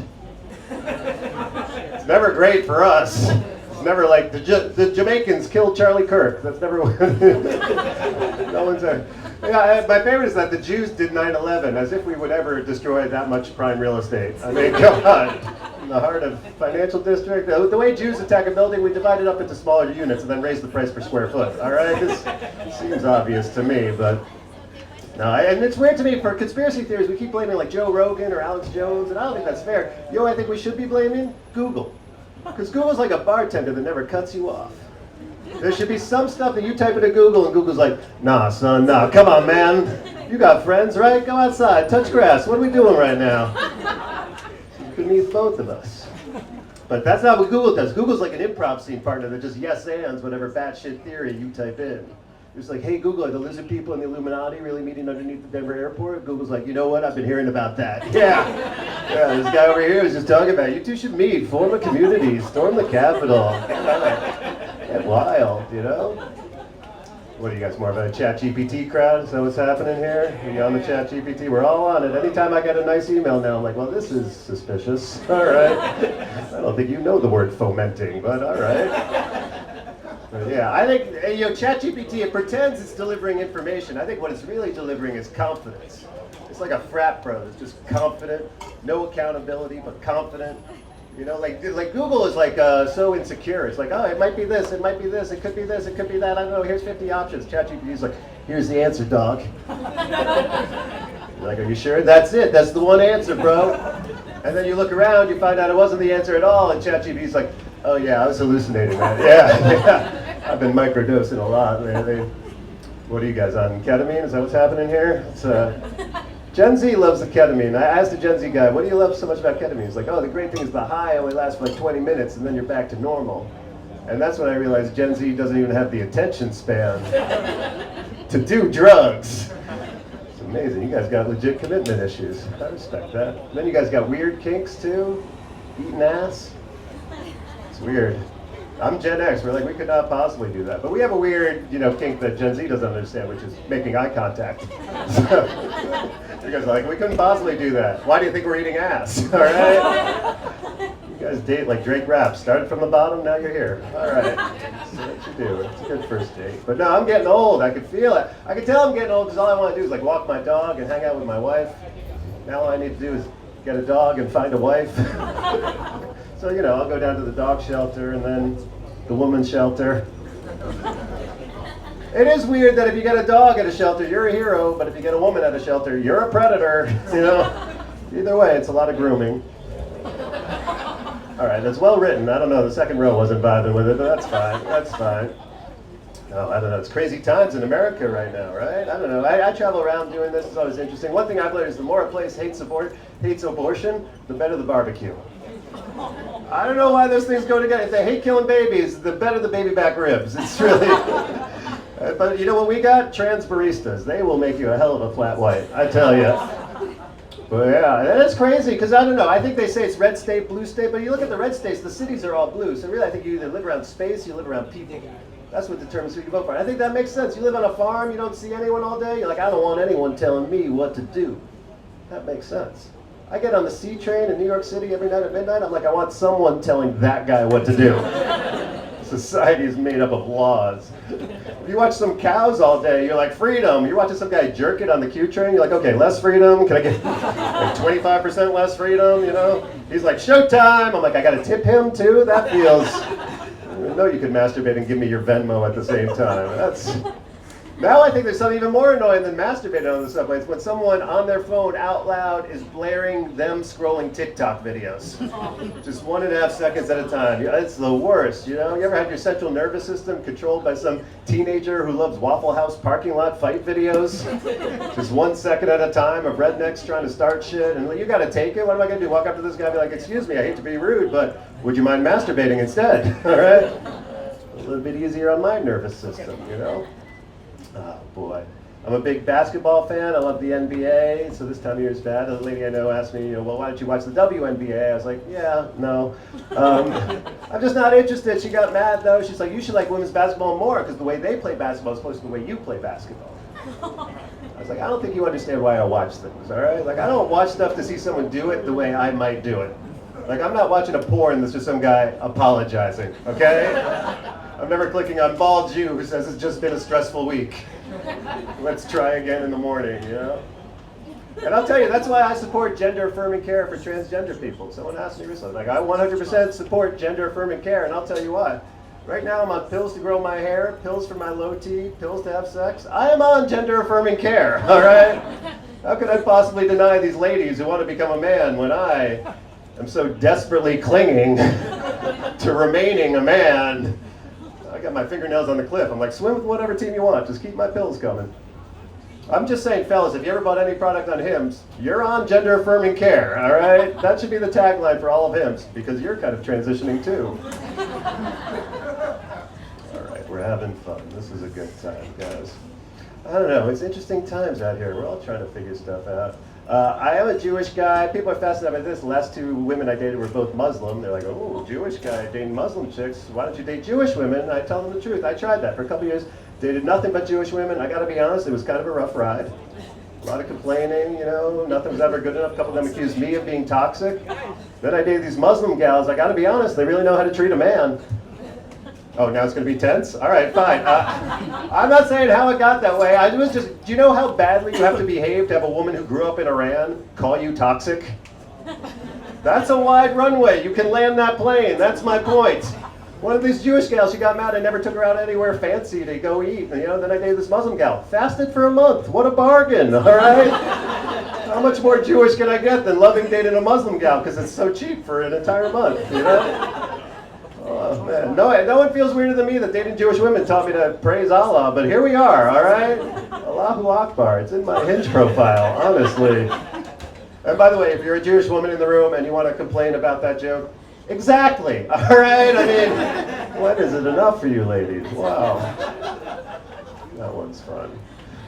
It's never great for us. It's never like the Jamaicans killed Charlie Kirk. That's never no one's ever. Yeah, my favorite is that the Jews did 9/11 as if we would ever destroy that much prime real estate. I mean, God, in the heart of financial district. The way Jews attack a building, we divide it up into smaller units and then raise the price per square foot. All right, this seems obvious to me, but no. And it's weird to me for conspiracy theories. We keep blaming like Joe Rogan or Alex Jones, and I don't think that's fair. You know, I think we should be blaming Google, because Google's like a bartender that never cuts you off. There should be some stuff that you type into Google and Google's like, nah, son, nah, come on, man. You got friends, right? Go outside, touch grass. What are we doing right now? Beneath both of us. But that's not what Google does. Google's like an improv scene partner that just yes-ands whatever batshit theory you type in. It's like, hey, Google, are the lizard people and the Illuminati really meeting underneath the Denver airport? Google's like, you know what? I've been hearing about that. Yeah, this guy over here was just talking about it. You two should meet, form a community, storm the Capitol. Get wild, you know? What are you guys, more of a ChatGPT crowd? Is that what's happening here? Are you on the ChatGPT? We're all on it. Anytime I get a nice email now, I'm like, well, this is suspicious. All right. I don't think you know the word fomenting, but all right. But yeah, I think, you know, ChatGPT, it pretends it's delivering information. I think what it's really delivering is confidence. It's like a frat bro that's just confident, no accountability, but confident. You know, like Google is like so insecure. It's like, oh, it might be this, it might be this, it could be this, it could be that. I don't know, here's 50 options. ChatGPT is like, here's the answer, dog. You're like, are you sure? That's it, that's the one answer, bro. And then you look around, you find out it wasn't the answer at all, and ChatGPT is like, oh yeah, I was hallucinating, man. Yeah. I've been microdosing a lot, man. What are you guys on? Ketamine? Is that what's happening here? It's, Gen Z loves the ketamine. I asked a Gen Z guy, what do you love so much about ketamine? He's like, oh, the great thing is the high only lasts for like 20 minutes and then you're back to normal. And that's when I realized Gen Z doesn't even have the attention span to do drugs. It's amazing. You guys got legit commitment issues. I respect that. And then you guys got weird kinks too. Eating ass. It's weird. I'm Gen X. We're like, we could not possibly do that. But we have a weird, you know, kink that Gen Z doesn't understand, which is making eye contact. So, you guys are like, we couldn't possibly do that. Why do you think we're eating ass? All right? You guys date like Drake raps. Started from the bottom, now you're here. All right. That's what you do. It's a good first date. But no, I'm getting old. I can feel it. I can tell I'm getting old because all I want to do is like walk my dog and hang out with my wife. Now all I need to do is get a dog and find a wife. So, you know, I'll go down to the dog shelter and then the woman's shelter. It is weird that if you get a dog at a shelter, you're a hero, but if you get a woman at a shelter, you're a predator. You know, either way, it's a lot of grooming. All right, that's well written. I don't know, the second row wasn't vibing with it, but that's fine. That's fine. No, I don't know. It's crazy times in America right now, right? I don't know. I travel around doing this. It's always interesting. One thing I've learned is the more a place hates abortion, the better the barbecue. I don't know why those things go together. If they hate killing babies, the better the baby back ribs. It's really... But you know what we got? Trans baristas. They will make you a hell of a flat white, I tell you. But yeah, it's crazy because I don't know. I think they say it's red state, blue state, but you look at the red states, the cities are all blue. So really, I think you either live around space, you live around people. That's what determines who you vote for. I think that makes sense. You live on a farm, you don't see anyone all day. You're like, I don't want anyone telling me what to do. That makes sense. I get on the C train in New York City every night at midnight. I'm like, I want someone telling that guy what to do. Society is made up of laws. If you watch some cows all day, you're like, freedom. You're watching some guy jerk it on the Q train, you're like, okay, less freedom. Can I get like 25% less freedom, you know? He's like, showtime. I'm like, I gotta tip him too? That feels... I know you could masturbate and give me your Venmo at the same time. Now I think there's something even more annoying than masturbating on the subway. It's when someone on their phone out loud is blaring them scrolling TikTok videos. Just 1.5 seconds at a time. Yeah, it's the worst, you know? You ever had your central nervous system controlled by some teenager who loves Waffle House parking lot fight videos? Just 1 second at a time of rednecks trying to start shit. And you gotta take it. What am I gonna do? Walk up to this guy and be like, excuse me, I hate to be rude, but would you mind masturbating instead? All right? A little bit easier on my nervous system, you know? Oh boy. I'm a big basketball fan. I love the NBA, so this time of year is bad. A lady I know asked me, well, why don't you watch the WNBA? I was like, yeah, no. I'm just not interested. She got mad though. She's like, you should like women's basketball more because the way they play basketball is close to the way you play basketball. I was like, I don't think you understand why I watch things, all right? Like, I don't watch stuff to see someone do it the way I might do it. Like, I'm not watching a porn that's just some guy apologizing, okay? I'm never clicking on Bald Jew who says it's just been a stressful week. Let's try again in the morning, you know? And I'll tell you, that's why I support gender-affirming care for transgender people. Someone asked me recently, like, I 100% support gender-affirming care, and I'll tell you why. Right now I'm on pills to grow my hair, pills for my low T, pills to have sex. I am on gender-affirming care, all right? How could I possibly deny these ladies who want to become a man when I am so desperately clinging to remaining a man? I got my fingernails on the cliff. I'm like, swim with whatever team you want. Just keep my pills coming. I'm just saying, fellas, if you ever bought any product on Hims, you're on gender-affirming care, all right? That should be the tagline for all of Hims, because you're kind of transitioning too. All right, we're having fun. This is a good time, guys. I don't know. It's interesting times out here. We're all trying to figure stuff out. I am a Jewish guy. People are fascinated by this. The last 2 women I dated were both Muslim. They're like, oh, Jewish guy dating Muslim chicks. Why don't you date Jewish women? And I tell them the truth. I tried that for a couple years. Dated nothing but Jewish women. I got to be honest, it was kind of a rough ride. A lot of complaining, you know, nothing was ever good enough. A couple of them accused me of being toxic. Then I dated these Muslim gals. I got to be honest, they really know how to treat a man. Oh, now it's going to be tense? All right, fine. I'm not saying how it got that way. I was just, do you know how badly you have to behave to have a woman who grew up in Iran call you toxic? That's a wide runway. You can land that plane. That's my point. One of these Jewish gals, she got mad. I never took her out anywhere fancy to go eat. And, you know, then I dated this Muslim gal. Fasted for a month. What a bargain, all right? How much more Jewish can I get than loving dating a Muslim gal because it's so cheap for an entire month, you know? Oh, man. No one feels weirder than me that dating Jewish women taught me to praise Allah, but here we are, all right? Allahu Akbar. It's in my Hinge profile, honestly. And by the way, if you're a Jewish woman in the room and you want to complain about that joke, exactly, all right? I mean, when is it enough for you ladies? Wow. That one's fun.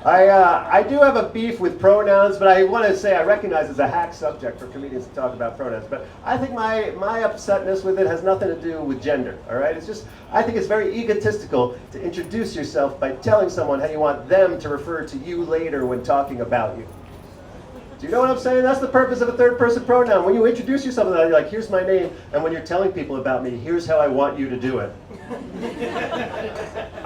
I do have a beef with pronouns, but I want to say I recognize it's a hack subject for comedians to talk about pronouns. But I think my upsetness with it has nothing to do with gender, all right? It's just, I think it's very egotistical to introduce yourself by telling someone how you want them to refer to you later when talking about you. Do you know what I'm saying? That's the purpose of a third-person pronoun. When you introduce yourself, you're like, here's my name, and when you're telling people about me, here's how I want you to do it.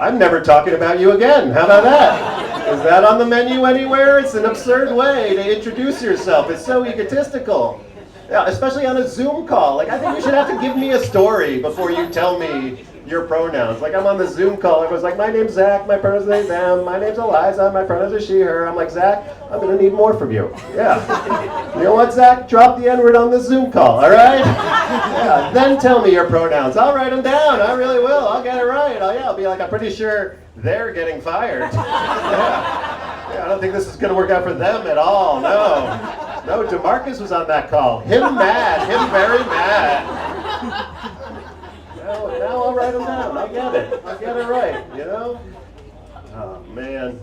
I'm never talking about you again. How about that? Is that on the menu anywhere? It's an absurd way to introduce yourself. It's so egotistical. Yeah, especially on a Zoom call. Like, I think you should have to give me a story before you tell me your pronouns. Like, I'm on the Zoom call, everyone's like, my name's Zach, my pronouns are them, my name's Eliza, my pronouns are she, her. I'm like, Zach, I'm gonna need more from you. Yeah. You know what, Zach? Drop the N-word on the Zoom call, all right? Yeah, then tell me your pronouns. I'll write them down, I really will. I'll get it right. I'll be like, I'm pretty sure they're getting fired. Yeah, I don't think this is gonna work out for them at all, no. No, DeMarcus was on that call. Him mad, him very mad. Now I'll write them down. I'll get it. I'll get it right, you know? Oh, man.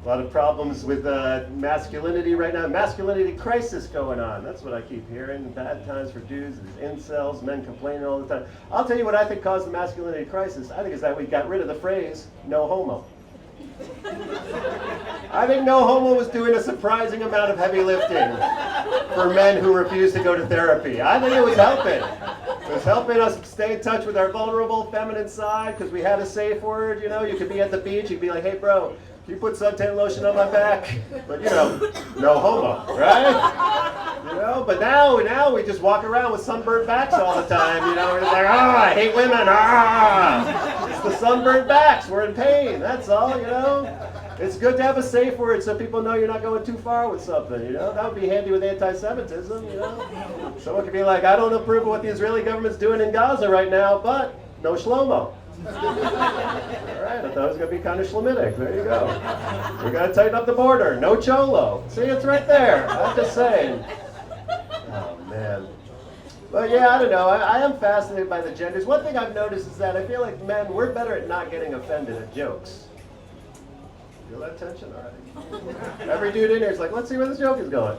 A lot of problems with masculinity right now. Masculinity crisis going on. That's what I keep hearing. Bad times for dudes, these incels, men complaining all the time. I'll tell you what I think caused the masculinity crisis. I think it's that we got rid of the phrase, no homo. I think no homo was doing a surprising amount of heavy lifting for men who refuse to go to therapy. I think it was helping. It was helping us stay in touch with our vulnerable feminine side because we had a safe word, you know. You could be at the beach, you'd be like, hey bro, can you put suntan lotion on my back? But you know, no homo, right? You know, but now we just walk around with sunburned backs all the time, you know. We're just like, I hate women, It's the sunburned backs, we're in pain, that's all, you know. It's good to have a safe word so people know you're not going too far with something, you know? That would be handy with anti-Semitism, you know? Someone could be like, I don't approve of what the Israeli government's doing in Gaza right now, but no Shlomo. All right, I thought it was going to be kind of Shlemitic. There you go. We got to tighten up the border. No Cholo. See, it's right there. I'm just saying. Oh, man. But yeah, I don't know. I am fascinated by the genders. One thing I've noticed is that I feel like men, we're better at not getting offended at jokes. Feel that tension already? Every dude in here is like, let's see where this joke is going.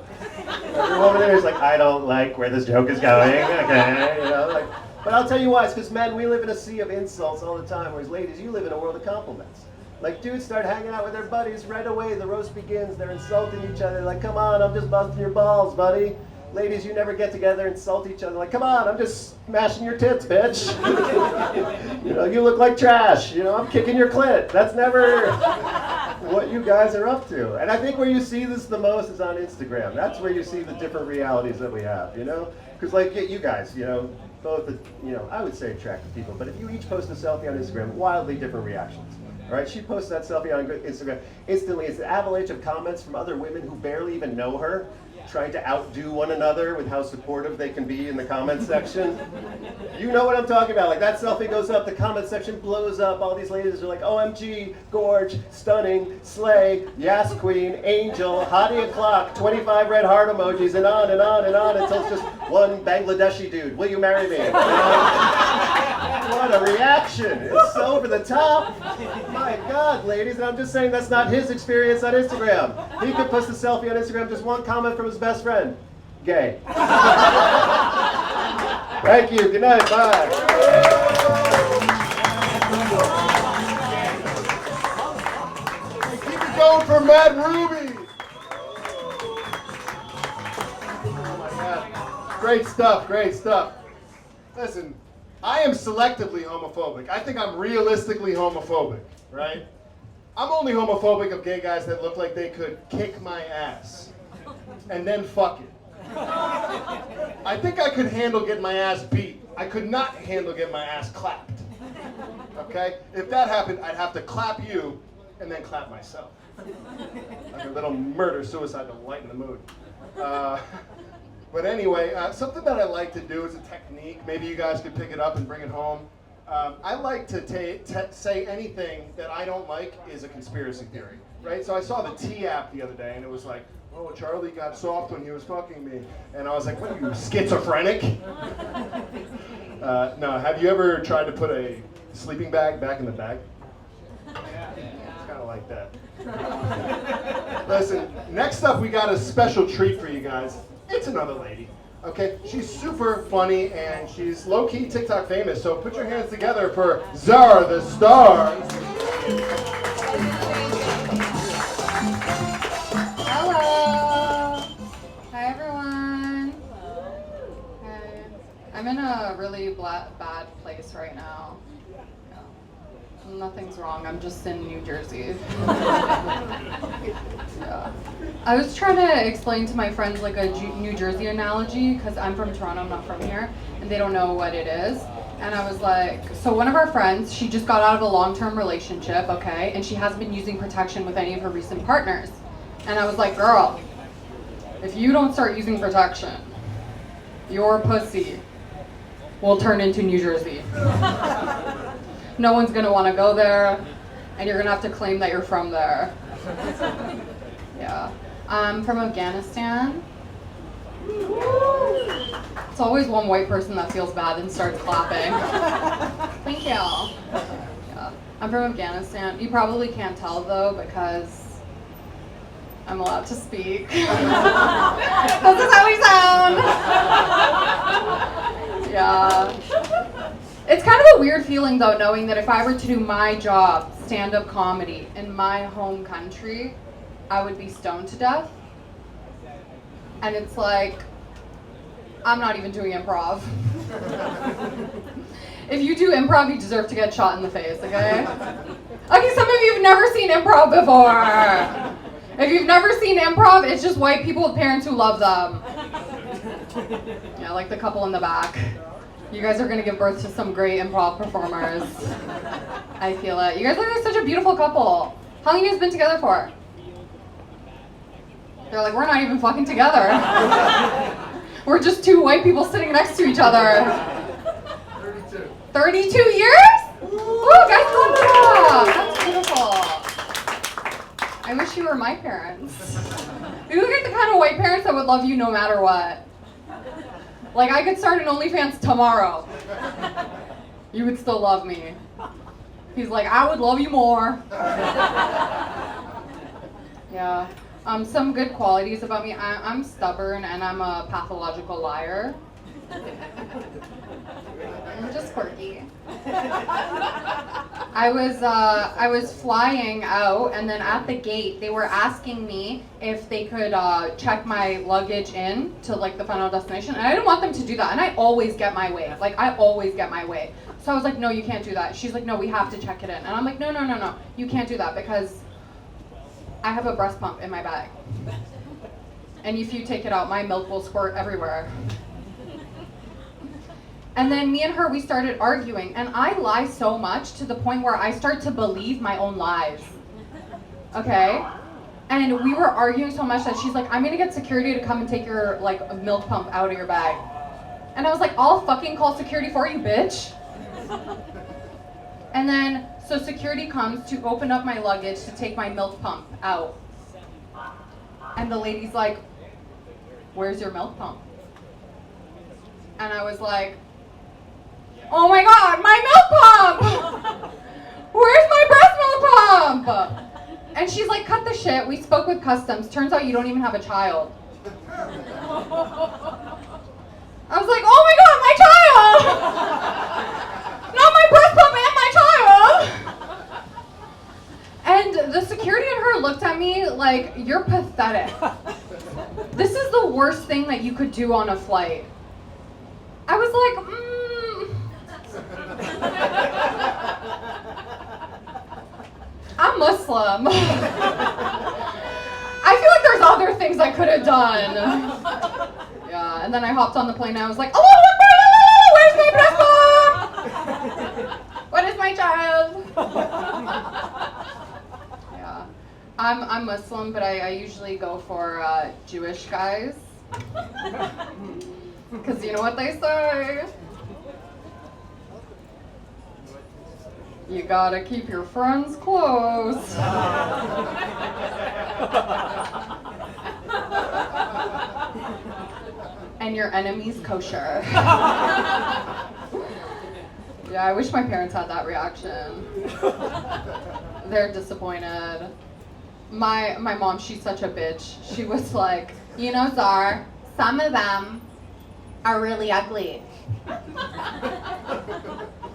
Every woman in here is like, I don't like where this joke is going. Okay, you know, like. But I'll tell you why. It's because men, we live in a sea of insults all the time, whereas ladies, you live in a world of compliments. Like dudes start hanging out with their buddies right away. The roast begins. They're insulting each other. Like, come on, I'm just busting your balls, buddy. Ladies, you never get together and insult each other. Like, come on, I'm just smashing your tits, bitch. You know, you look like trash. You know, I'm kicking your clit. That's never what you guys are up to. And I think where you see this the most is on Instagram. That's where you see the different realities that we have, you know? Because, like, you guys, you know, both, you know, I would say attractive people, but if you each post a selfie on Instagram, wildly different reactions. All right, she posts that selfie on Instagram. Instantly, it's an avalanche of comments from other women who barely even know her, trying to outdo one another with how supportive they can be in the comment section. You know what I'm talking about. Like, that selfie goes up, the comment section blows up. All these ladies are like, OMG, gorge, stunning, slay, yes queen, angel, hottie o'clock, 25 red heart emojis, and on and on and on until it's just one Bangladeshi dude. Will you marry me? What a reaction. It's so over the top. My God, ladies. And I'm just saying that's not his experience on Instagram. He could post a selfie on Instagram, just one comment from his best friend. Gay. Thank you. Good night. Bye. Keep it going for Matt Ruby. Oh my God. Great stuff. Great stuff. Listen, I am selectively homophobic. I think I'm realistically homophobic, right? I'm only homophobic of gay guys that look like they could kick my ass and then fuck it. I think I could handle getting my ass beat. I could not handle getting my ass clapped. Okay? If that happened, I'd have to clap you and then clap myself. Like a little murder-suicide to lighten the mood. But anyway, something that I like to do is a technique. Maybe you guys could pick it up and bring it home. I like to say anything that I don't like is a conspiracy theory, right? So I saw the T app the other day, and it was like, oh, Charlie got soft when he was fucking me. And I was like, what are you, schizophrenic? No, have you ever tried to put a sleeping bag back in the bag? It's kind of like that. Listen, next up we got a special treat for you guys. It's another lady, okay? She's super funny and she's low-key TikTok famous, so put your hands together for Zara the Star. Hello! Hi everyone! Hi. I'm in a really bad place right now. Nothing's wrong, I'm just in New Jersey. Yeah. I was trying to explain to my friends like a New Jersey analogy, because I'm from Toronto, I'm not from here, and they don't know what it is. And I was like, so one of our friends, she just got out of a long-term relationship, okay, and she hasn't been using protection with any of her recent partners. And I was like, girl, if you don't start using protection, your pussy will turn into New Jersey. No one's gonna wanna go there, and you're gonna have to claim that you're from there. Yeah. I'm from Afghanistan. It's always one white person that feels bad and starts clapping. Thank you. Yeah. I'm from Afghanistan. You probably can't tell though because I'm allowed to speak. This is how we sound. Yeah. It's kind of a weird feeling though, knowing that if I were to do my job, stand-up comedy, in my home country, I would be stoned to death. And it's like, I'm not even doing improv. If you do improv, you deserve to get shot in the face, okay? Okay, some of you have never seen improv before. If you've never seen improv, it's just white people with parents who love them. Yeah, like the couple in the back. You guys are gonna give birth to some great improv performers. I feel it. You guys are such a beautiful couple. How long have you guys been together for? They're like, we're not even fucking together. We're just two white people sitting next to each other. 32. 32 years? Ooh, guys, clap it up. That's beautiful. I wish you were my parents. You look like the kind of white parents that would love you no matter what. Like, I could start an OnlyFans tomorrow. You would still love me. He's like, I would love you more. Yeah. Some good qualities about me. I'm stubborn and I'm a pathological liar. I'm just quirky. I was flying out, and then at the gate they were asking me if they could check my luggage in to like the final destination, and I didn't want them to do that. And I always get my way. Like I always get my way. So I was like, no, you can't do that. She's like, no, we have to check it in. And I'm like, no, you can't do that because I have a breast pump in my bag. And if you take it out, my milk will squirt everywhere. And then me and her, we started arguing, and I lie so much to the point where I start to believe my own lies. Okay? And we were arguing so much that she's like, I'm gonna get security to come and take your like milk pump out of your bag. And I was like, I'll fucking call security for you, bitch. And then, so security comes to open up my luggage to take my milk pump out. And the lady's like, where's your milk pump? And I was like, oh my god, my milk pump! Where's my breast milk pump? And she's like, cut the shit, we spoke with customs. Turns out you don't even have a child. I was like, oh my god, my child! Not my breast pump and my child! And the security and her looked at me like, you're pathetic. This is the worst thing that you could do on a flight. I was like, I'm Muslim. I feel like there's other things I could have done. Yeah, and then I hopped on the plane and I was like, Allahu Akbar, where's my breast pump? What is my child? Yeah, I'm Muslim, but I usually go for Jewish guys. Because you know what they say? You gotta keep your friends close. And your enemies kosher. Yeah, I wish my parents had that reaction. They're disappointed. My mom, she's such a bitch. She was like, you know, Czar, some of them are really ugly.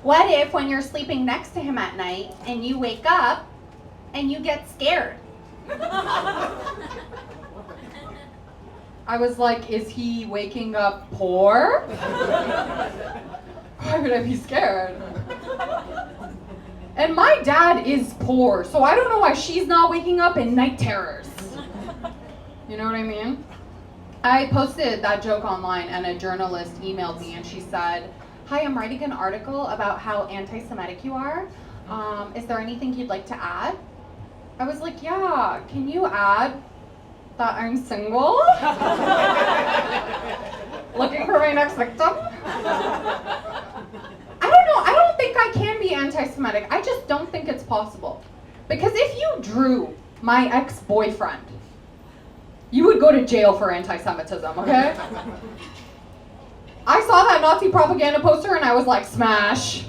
What if when you're sleeping next to him at night and you wake up and you get scared? I was like, is he waking up poor? Why would I be scared? And my dad is poor, so I don't know why she's not waking up in night terrors. You know what I mean? I posted that joke online and a journalist emailed me and she said, hi, I'm writing an article about how anti-Semitic you are. Is there anything you'd like to add? I was like, yeah, can you add that I'm single? Looking for my next victim? I don't know, I don't think I can be anti-Semitic. I just don't think it's possible. Because if you drew my ex-boyfriend, you would go to jail for anti-Semitism, okay? I saw that Nazi propaganda poster and I was like, smash.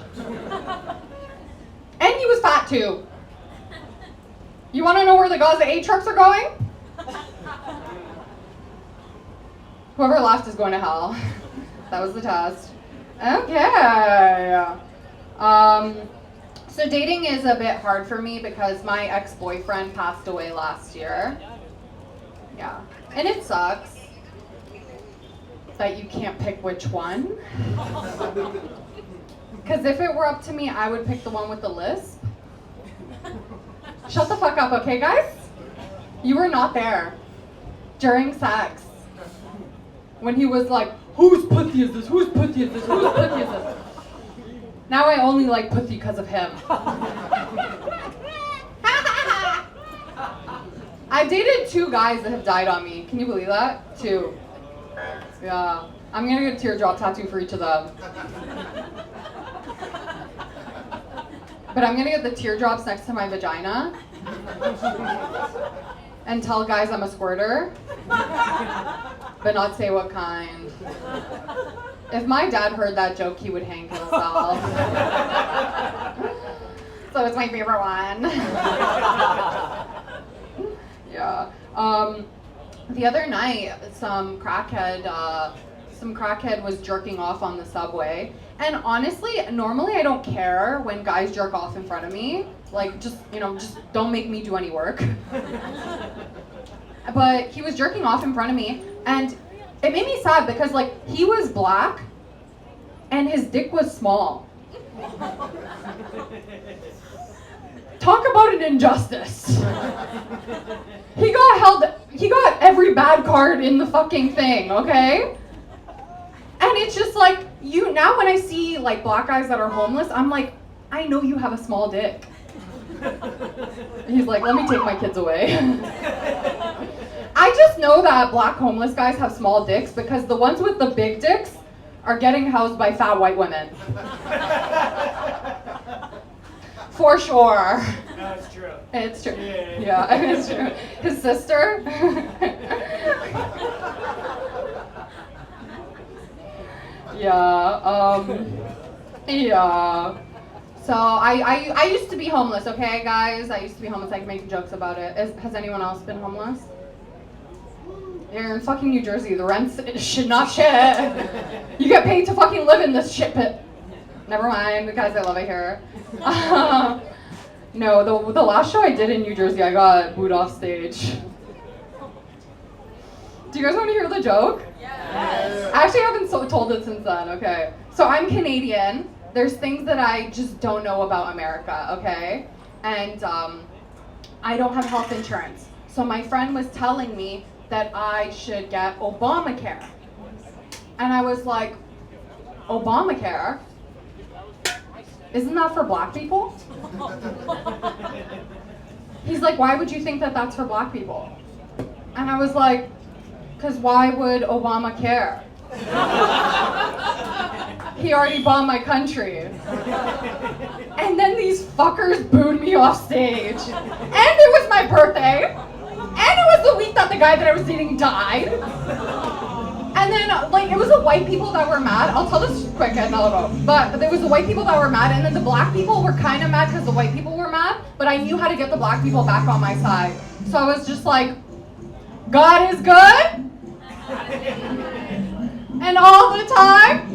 And he was fat too. You want to know where the Gaza aid trucks are going? Whoever laughed is going to hell. That was the test. Okay. So dating is a bit hard for me because my ex-boyfriend passed away last year. Yeah. And it sucks that you can't pick which one. Because if it were up to me, I would pick the one with the lisp. Shut the fuck up, okay, guys? You were not there during sex when he was like, whose pussy is this? Whose pussy is this? Whose pussy is this? Now I only like pussy because of him. I dated 2 guys that have died on me. Can you believe that? 2. Yeah. I'm gonna get a teardrop tattoo for each of them. But I'm gonna get the teardrops next to my vagina. And tell guys I'm a squirter. But not say what kind. If my dad heard that joke, he would hang himself. So it's my favorite one. Yeah. The other night, some crackhead was jerking off on the subway. And honestly, normally I don't care when guys jerk off in front of me. Like, just don't make me do any work. But he was jerking off in front of me, and it made me sad because, like, he was black, and his dick was small. Talk about an injustice. He got every bad card in the fucking thing, okay? And it's just like, now when I see like black guys that are homeless, I'm like, I know you have a small dick. He's like, let me take my kids away. I just know that black homeless guys have small dicks because the ones with the big dicks are getting housed by fat white women. For sure. No, it's true. It's true. Yeah. It's true. His sister. Yeah. Yeah. So I used to be homeless, okay, guys? I used to be homeless. I can make jokes about it. Has anyone else been homeless? You're in fucking New Jersey. The rent's shit, not shit. You get paid to fucking live in this shit pit. Never mind, guys. I love it here. No, the last show I did in New Jersey, I got booed off stage. Do you guys want to hear the joke? Yes. I actually haven't told it since then, okay? So I'm Canadian. There's things that I just don't know about America, okay? And I don't have health insurance. So my friend was telling me that I should get Obamacare. And I was like, Obamacare? Isn't that for black people? He's like, why would you think that that's for black people? And I was like, because why would Obama care? He already bombed my country. And then these fuckers booed me off stage. And it was my birthday. And it was the week that the guy that I was dating died. And then, like, it was the white people that were mad. I'll tell this quick and I'll go. But there was the white people that were mad, and then the black people were kind of mad because the white people were mad. But I knew how to get the black people back on my side. So I was just like, God is good. And all the time.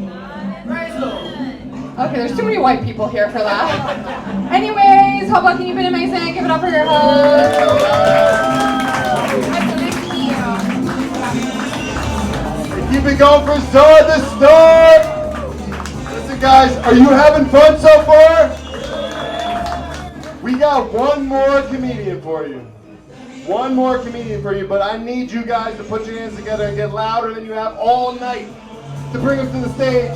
Okay, there's too many white people here for that. Anyways, how about Can You Be Amazing? Give it up for your host. Keep it going for Star the Star. Listen, guys, are you having fun so far? We got one more comedian for you. One more comedian for you, but I need you guys to put your hands together and get louder than you have all night to bring him to the stage.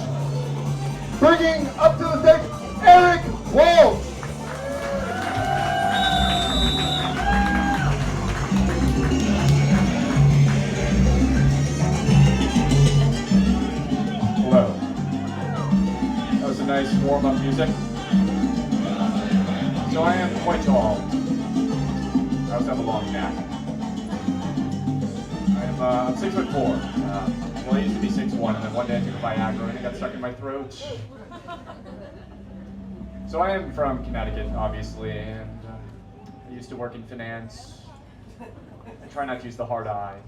Bringing up to the stage, Eric Walsh. Hello. That was a nice warm-up music. So I am quite tall. I also have a long neck. I'm 6'4". Well, I used to be 6'1", and then one day I took a Viagra and it got stuck in my throat. So I am from Connecticut, obviously, and I used to work in finance. I try not to use the hard I.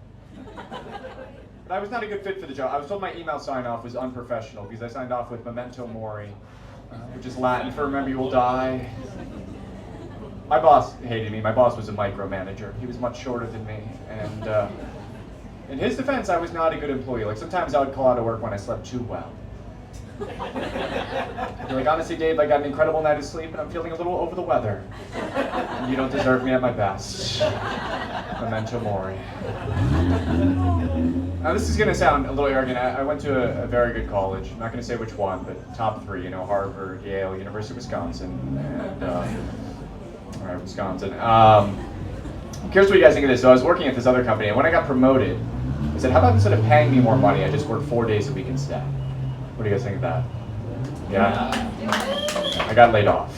But I was not a good fit for the job. I was told my email sign-off was unprofessional because I signed off with Memento Mori, which is Latin for remember you will die. My boss hated me. My boss was a micromanager. He was much shorter than me, and in his defense, I was not a good employee. Like, sometimes I would call out of work when I slept too well. I'd be like, honestly, Dave, I got an incredible night of sleep and I'm feeling a little over the weather. And you don't deserve me at my best. Memento Mori. Now, this is going to sound a little arrogant. I went to a very good college. I'm not going to say which one, but top 3, Harvard, Yale, University of Wisconsin, and, Wisconsin. Here's what you guys think of this. So I was working at this other company, and when I got promoted, I said, how about instead of paying me more money, I just work 4 days a week instead? What do you guys think of that? Yeah? I got laid off.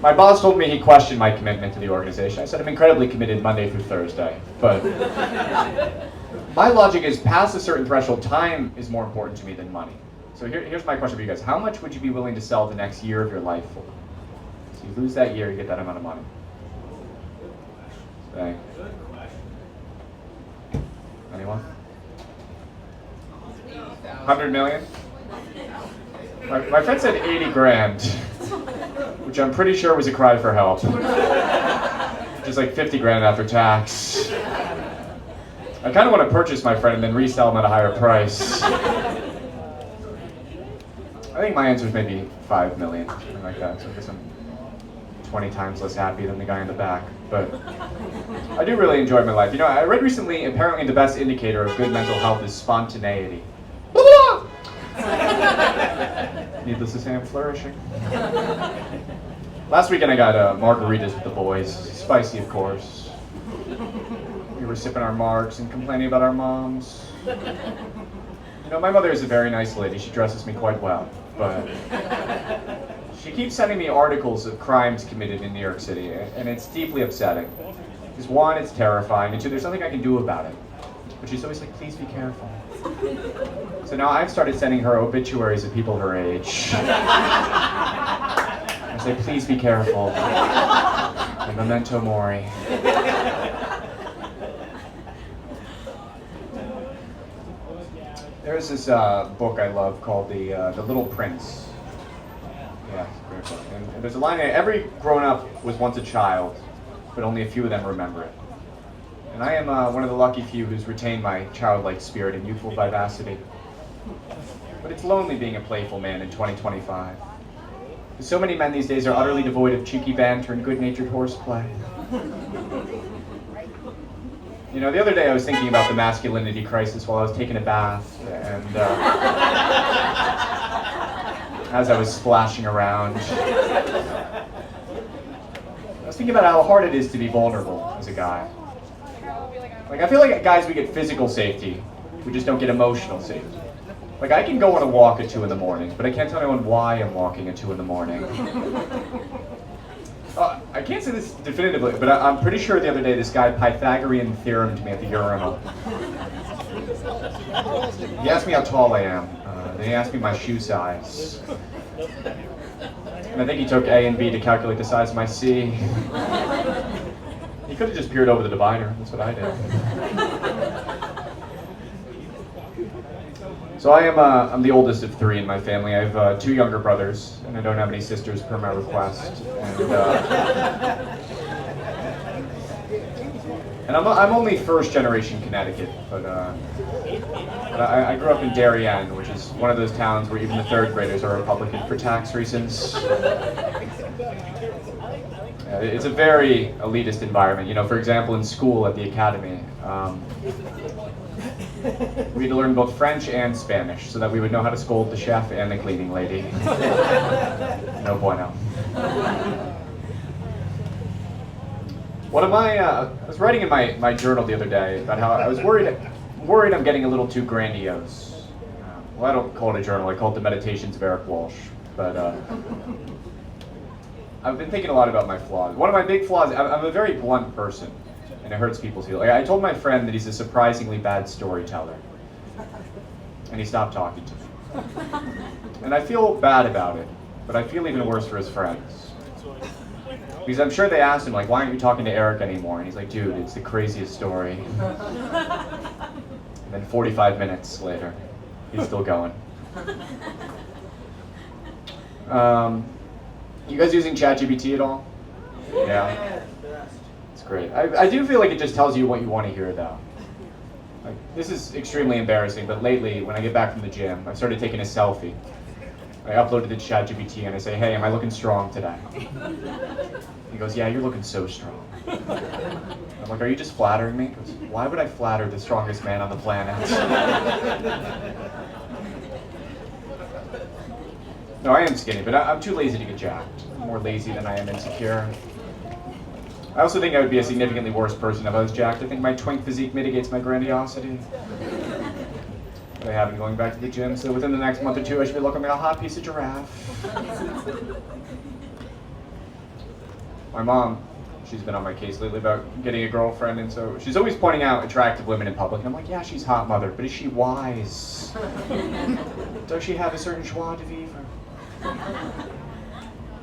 My boss told me he questioned my commitment to the organization. I said I'm incredibly committed Monday through Thursday, but my logic is past a certain threshold, time is more important to me than money. So here's my question for you guys. How much would you be willing to sell the next year of your life for? So you lose that year, you get that amount of money. Okay. Anyone? 100 million? My friend said 80 grand, which I'm pretty sure was a cry for help. Which is like 50 grand after tax. I kind of want to purchase my friend and then resell him at a higher price. I think my answer is maybe 5 million, something like that. So I guess I'm 20 times less happy than the guy in the back. But I do really enjoy my life. You know, I read recently, apparently the best indicator of good mental health is spontaneity. Needless to say, I'm flourishing. Last weekend I got margaritas with the boys. Spicy, of course. We were sipping our margs and complaining about our moms. You know, my mother is a very nice lady. She dresses me quite well, but she keeps sending me articles of crimes committed in New York City, and it's deeply upsetting. Because one, it's terrifying, and two, there's nothing I can do about it. But she's always like, please be careful. So now I've started sending her obituaries of people her age. I say, please be careful. And memento mori. There's this book I love called The Little Prince. Yeah, it's a great book. And there's a line in it, every grown-up was once a child, but only a few of them remember it. And I am one of the lucky few who's retained my childlike spirit and youthful vivacity. But it's lonely being a playful man in 2025. So many men these days are utterly devoid of cheeky banter and good-natured horseplay. You know, the other day I was thinking about the masculinity crisis while I was taking a bath, and as I was splashing around, I was thinking about how hard it is to be vulnerable as a guy. Like, I feel like guys, we get physical safety, we just don't get emotional safety. Like, I can go on a walk at 2 in the morning, but I can't tell anyone why I'm walking at 2 in the morning. I can't say this definitively, but I'm pretty sure the other day this guy Pythagorean theoremed me at the urinal. He asked me how tall I am, then he asked me my shoe size. And I think he took A and B to calculate the size of my C. He could have just peered over the divider, that's what I did. So I'm the oldest of 3 in my family. I have 2 younger brothers, and I don't have any sisters per my request. And I'm only first generation Connecticut, but I grew up in Darien, which is one of those towns where even the 3rd graders are Republican for tax reasons. It's a very elitist environment. You know, for example, in school at the academy, we had to learn both French and Spanish so that we would know how to scold the chef and the cleaning lady. No bueno. I was writing in my journal the other day about how I was worried I'm getting a little too grandiose. Well, I don't call it a journal, I call it the Meditations of Eric Walsh. But I've been thinking a lot about my flaws. One of my big flaws, I'm a very blunt person. And it hurts people's feelings. I told my friend that he's a surprisingly bad storyteller. And he stopped talking to me. And I feel bad about it, but I feel even worse for his friends. Because I'm sure they asked him, like, why aren't you talking to Eric anymore? And he's like, dude, it's the craziest story. And then 45 minutes later, he's still going. You guys using ChatGPT at all? Yeah. Great. I do feel like it just tells you what you want to hear, though. Like, this is extremely embarrassing, but lately, when I get back from the gym, I've started taking a selfie. I upload it to ChatGPT and I say, hey, am I looking strong today? He goes, yeah, you're looking so strong. I'm like, are you just flattering me? He goes, why would I flatter the strongest man on the planet? No, I am skinny, but I'm too lazy to get jacked. I'm more lazy than I am insecure. I also think I would be a significantly worse person if I was jacked. I think my twink physique mitigates my grandiosity. But I have been going back to the gym, so within the next month or two, I should be looking like a hot piece of giraffe. My mom, she's been on my case lately about getting a girlfriend, and so she's always pointing out attractive women in public. And I'm like, yeah, she's hot, mother, but is she wise? Does she have a certain joie de vivre?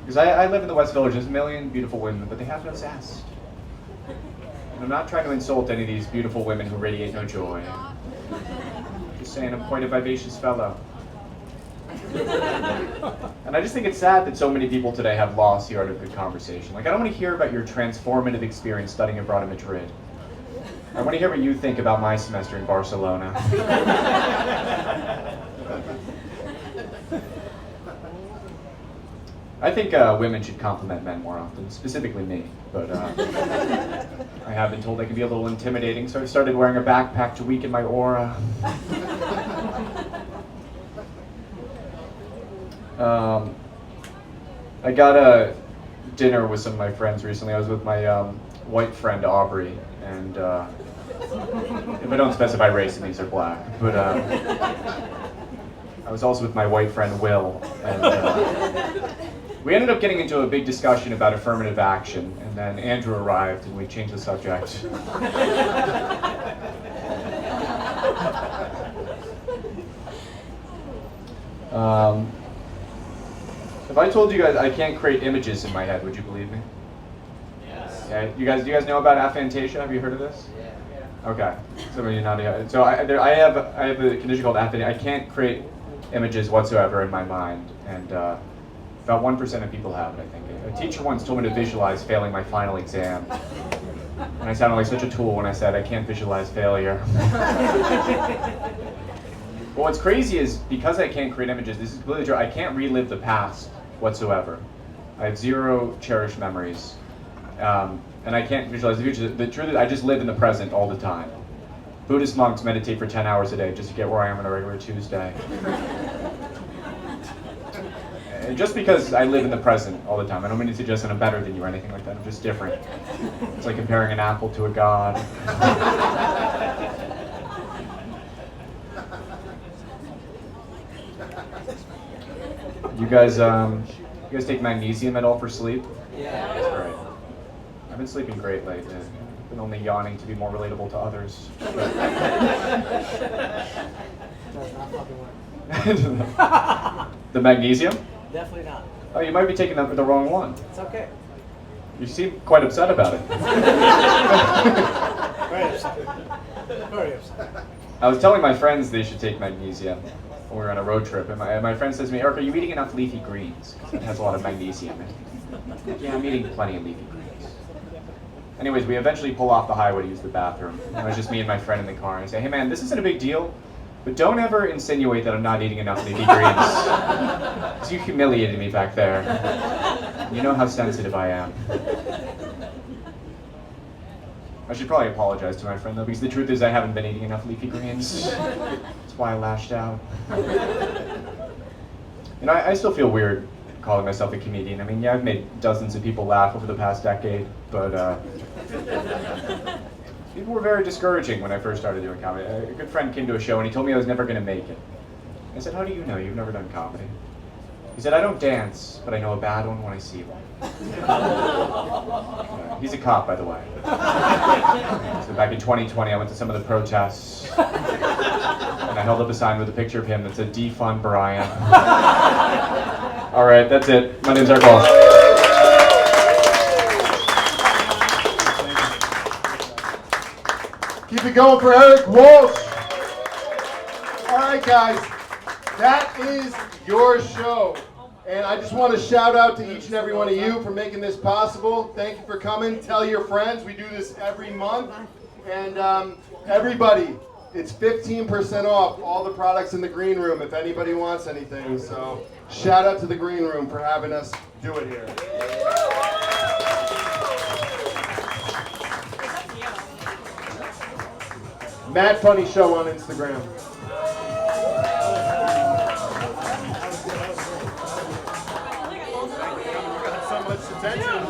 Because I live in the West Village, there's a million beautiful women, but they have no zest. And I'm not trying to insult any of these beautiful women who radiate no joy. Just saying I'm quite a vivacious fellow. And I just think it's sad that so many people today have lost the art of good conversation. Like, I don't want to hear about your transformative experience studying abroad in Madrid. I want to hear what you think about my semester in Barcelona. I think women should compliment men more often, specifically me, but I have been told I can be a little intimidating, so I started wearing a backpack to weaken my aura. I got a dinner with some of my friends recently. I was with my white friend Aubrey, and if I don't specify race, these are black, but I was also with my white friend Will, and we ended up getting into a big discussion about affirmative action, and then Andrew arrived and we changed the subject. If I told you guys I can't create images in my head, would you believe me? Yes. Yeah, do you guys know about aphantasia? Have you heard of this? Yeah. Okay. Some of you not. So I have a condition called aphantasia. I can't create images whatsoever in my mind, and about 1% of people have it, I think. A teacher once told me to visualize failing my final exam. And I sounded like such a tool when I said I can't visualize failure. But what's crazy is, because I can't create images, this is completely true, I can't relive the past whatsoever. I have zero cherished memories. And I can't visualize the future. The truth is, I just live in the present all the time. Buddhist monks meditate for 10 hours a day just to get where I am on a regular Tuesday. And just because I live in the present all the time, I don't mean to suggest that I'm better than you or anything like that. I'm just different. It's like comparing an apple to a god. You guys take magnesium at all for sleep? Yeah. That's great. I've been sleeping great lately. I've been only yawning to be more relatable to others. The magnesium? Definitely not. Oh, you might be taking the wrong one. It's okay. You seem quite upset about it. Very upset. Very upset. I was telling my friends they should take magnesium when we were on a road trip, and my friend says to me, Eric, are you eating enough leafy greens? Because it has a lot of magnesium in it. Yeah, I'm eating plenty of leafy greens. Anyways, we eventually pull off the highway to use the bathroom. And it was just me and my friend in the car, and I say, hey man, this isn't a big deal, but don't ever insinuate that I'm not eating enough leafy greens. Because you humiliated me back there. You know how sensitive I am. I should probably apologize to my friend though, because the truth is I haven't been eating enough leafy greens. That's why I lashed out. You know, I still feel weird calling myself a comedian. I mean, yeah, I've made dozens of people laugh over the past decade, but people were very discouraging when I first started doing comedy. A good friend came to a show and he told me I was never going to make it. I said, how do you know? You've never done comedy. He said, I don't dance, but I know a bad one when I see one. He's a cop, by the way. So back in 2020, I went to some of the protests, and I held up a sign with a picture of him that said, defund Brian. All right, that's it. My name's Eric Walsh. Keep it going for Eric Walsh. All right, guys, that is your show. And I just want to shout out to each and every one of you for making this possible. Thank you for coming. Tell your friends. We do this every month. And everybody, it's 15% off all the products in the green room if anybody wants anything. So shout out to the green room for having us do it here. Mad Funny Show on Instagram. So much attention.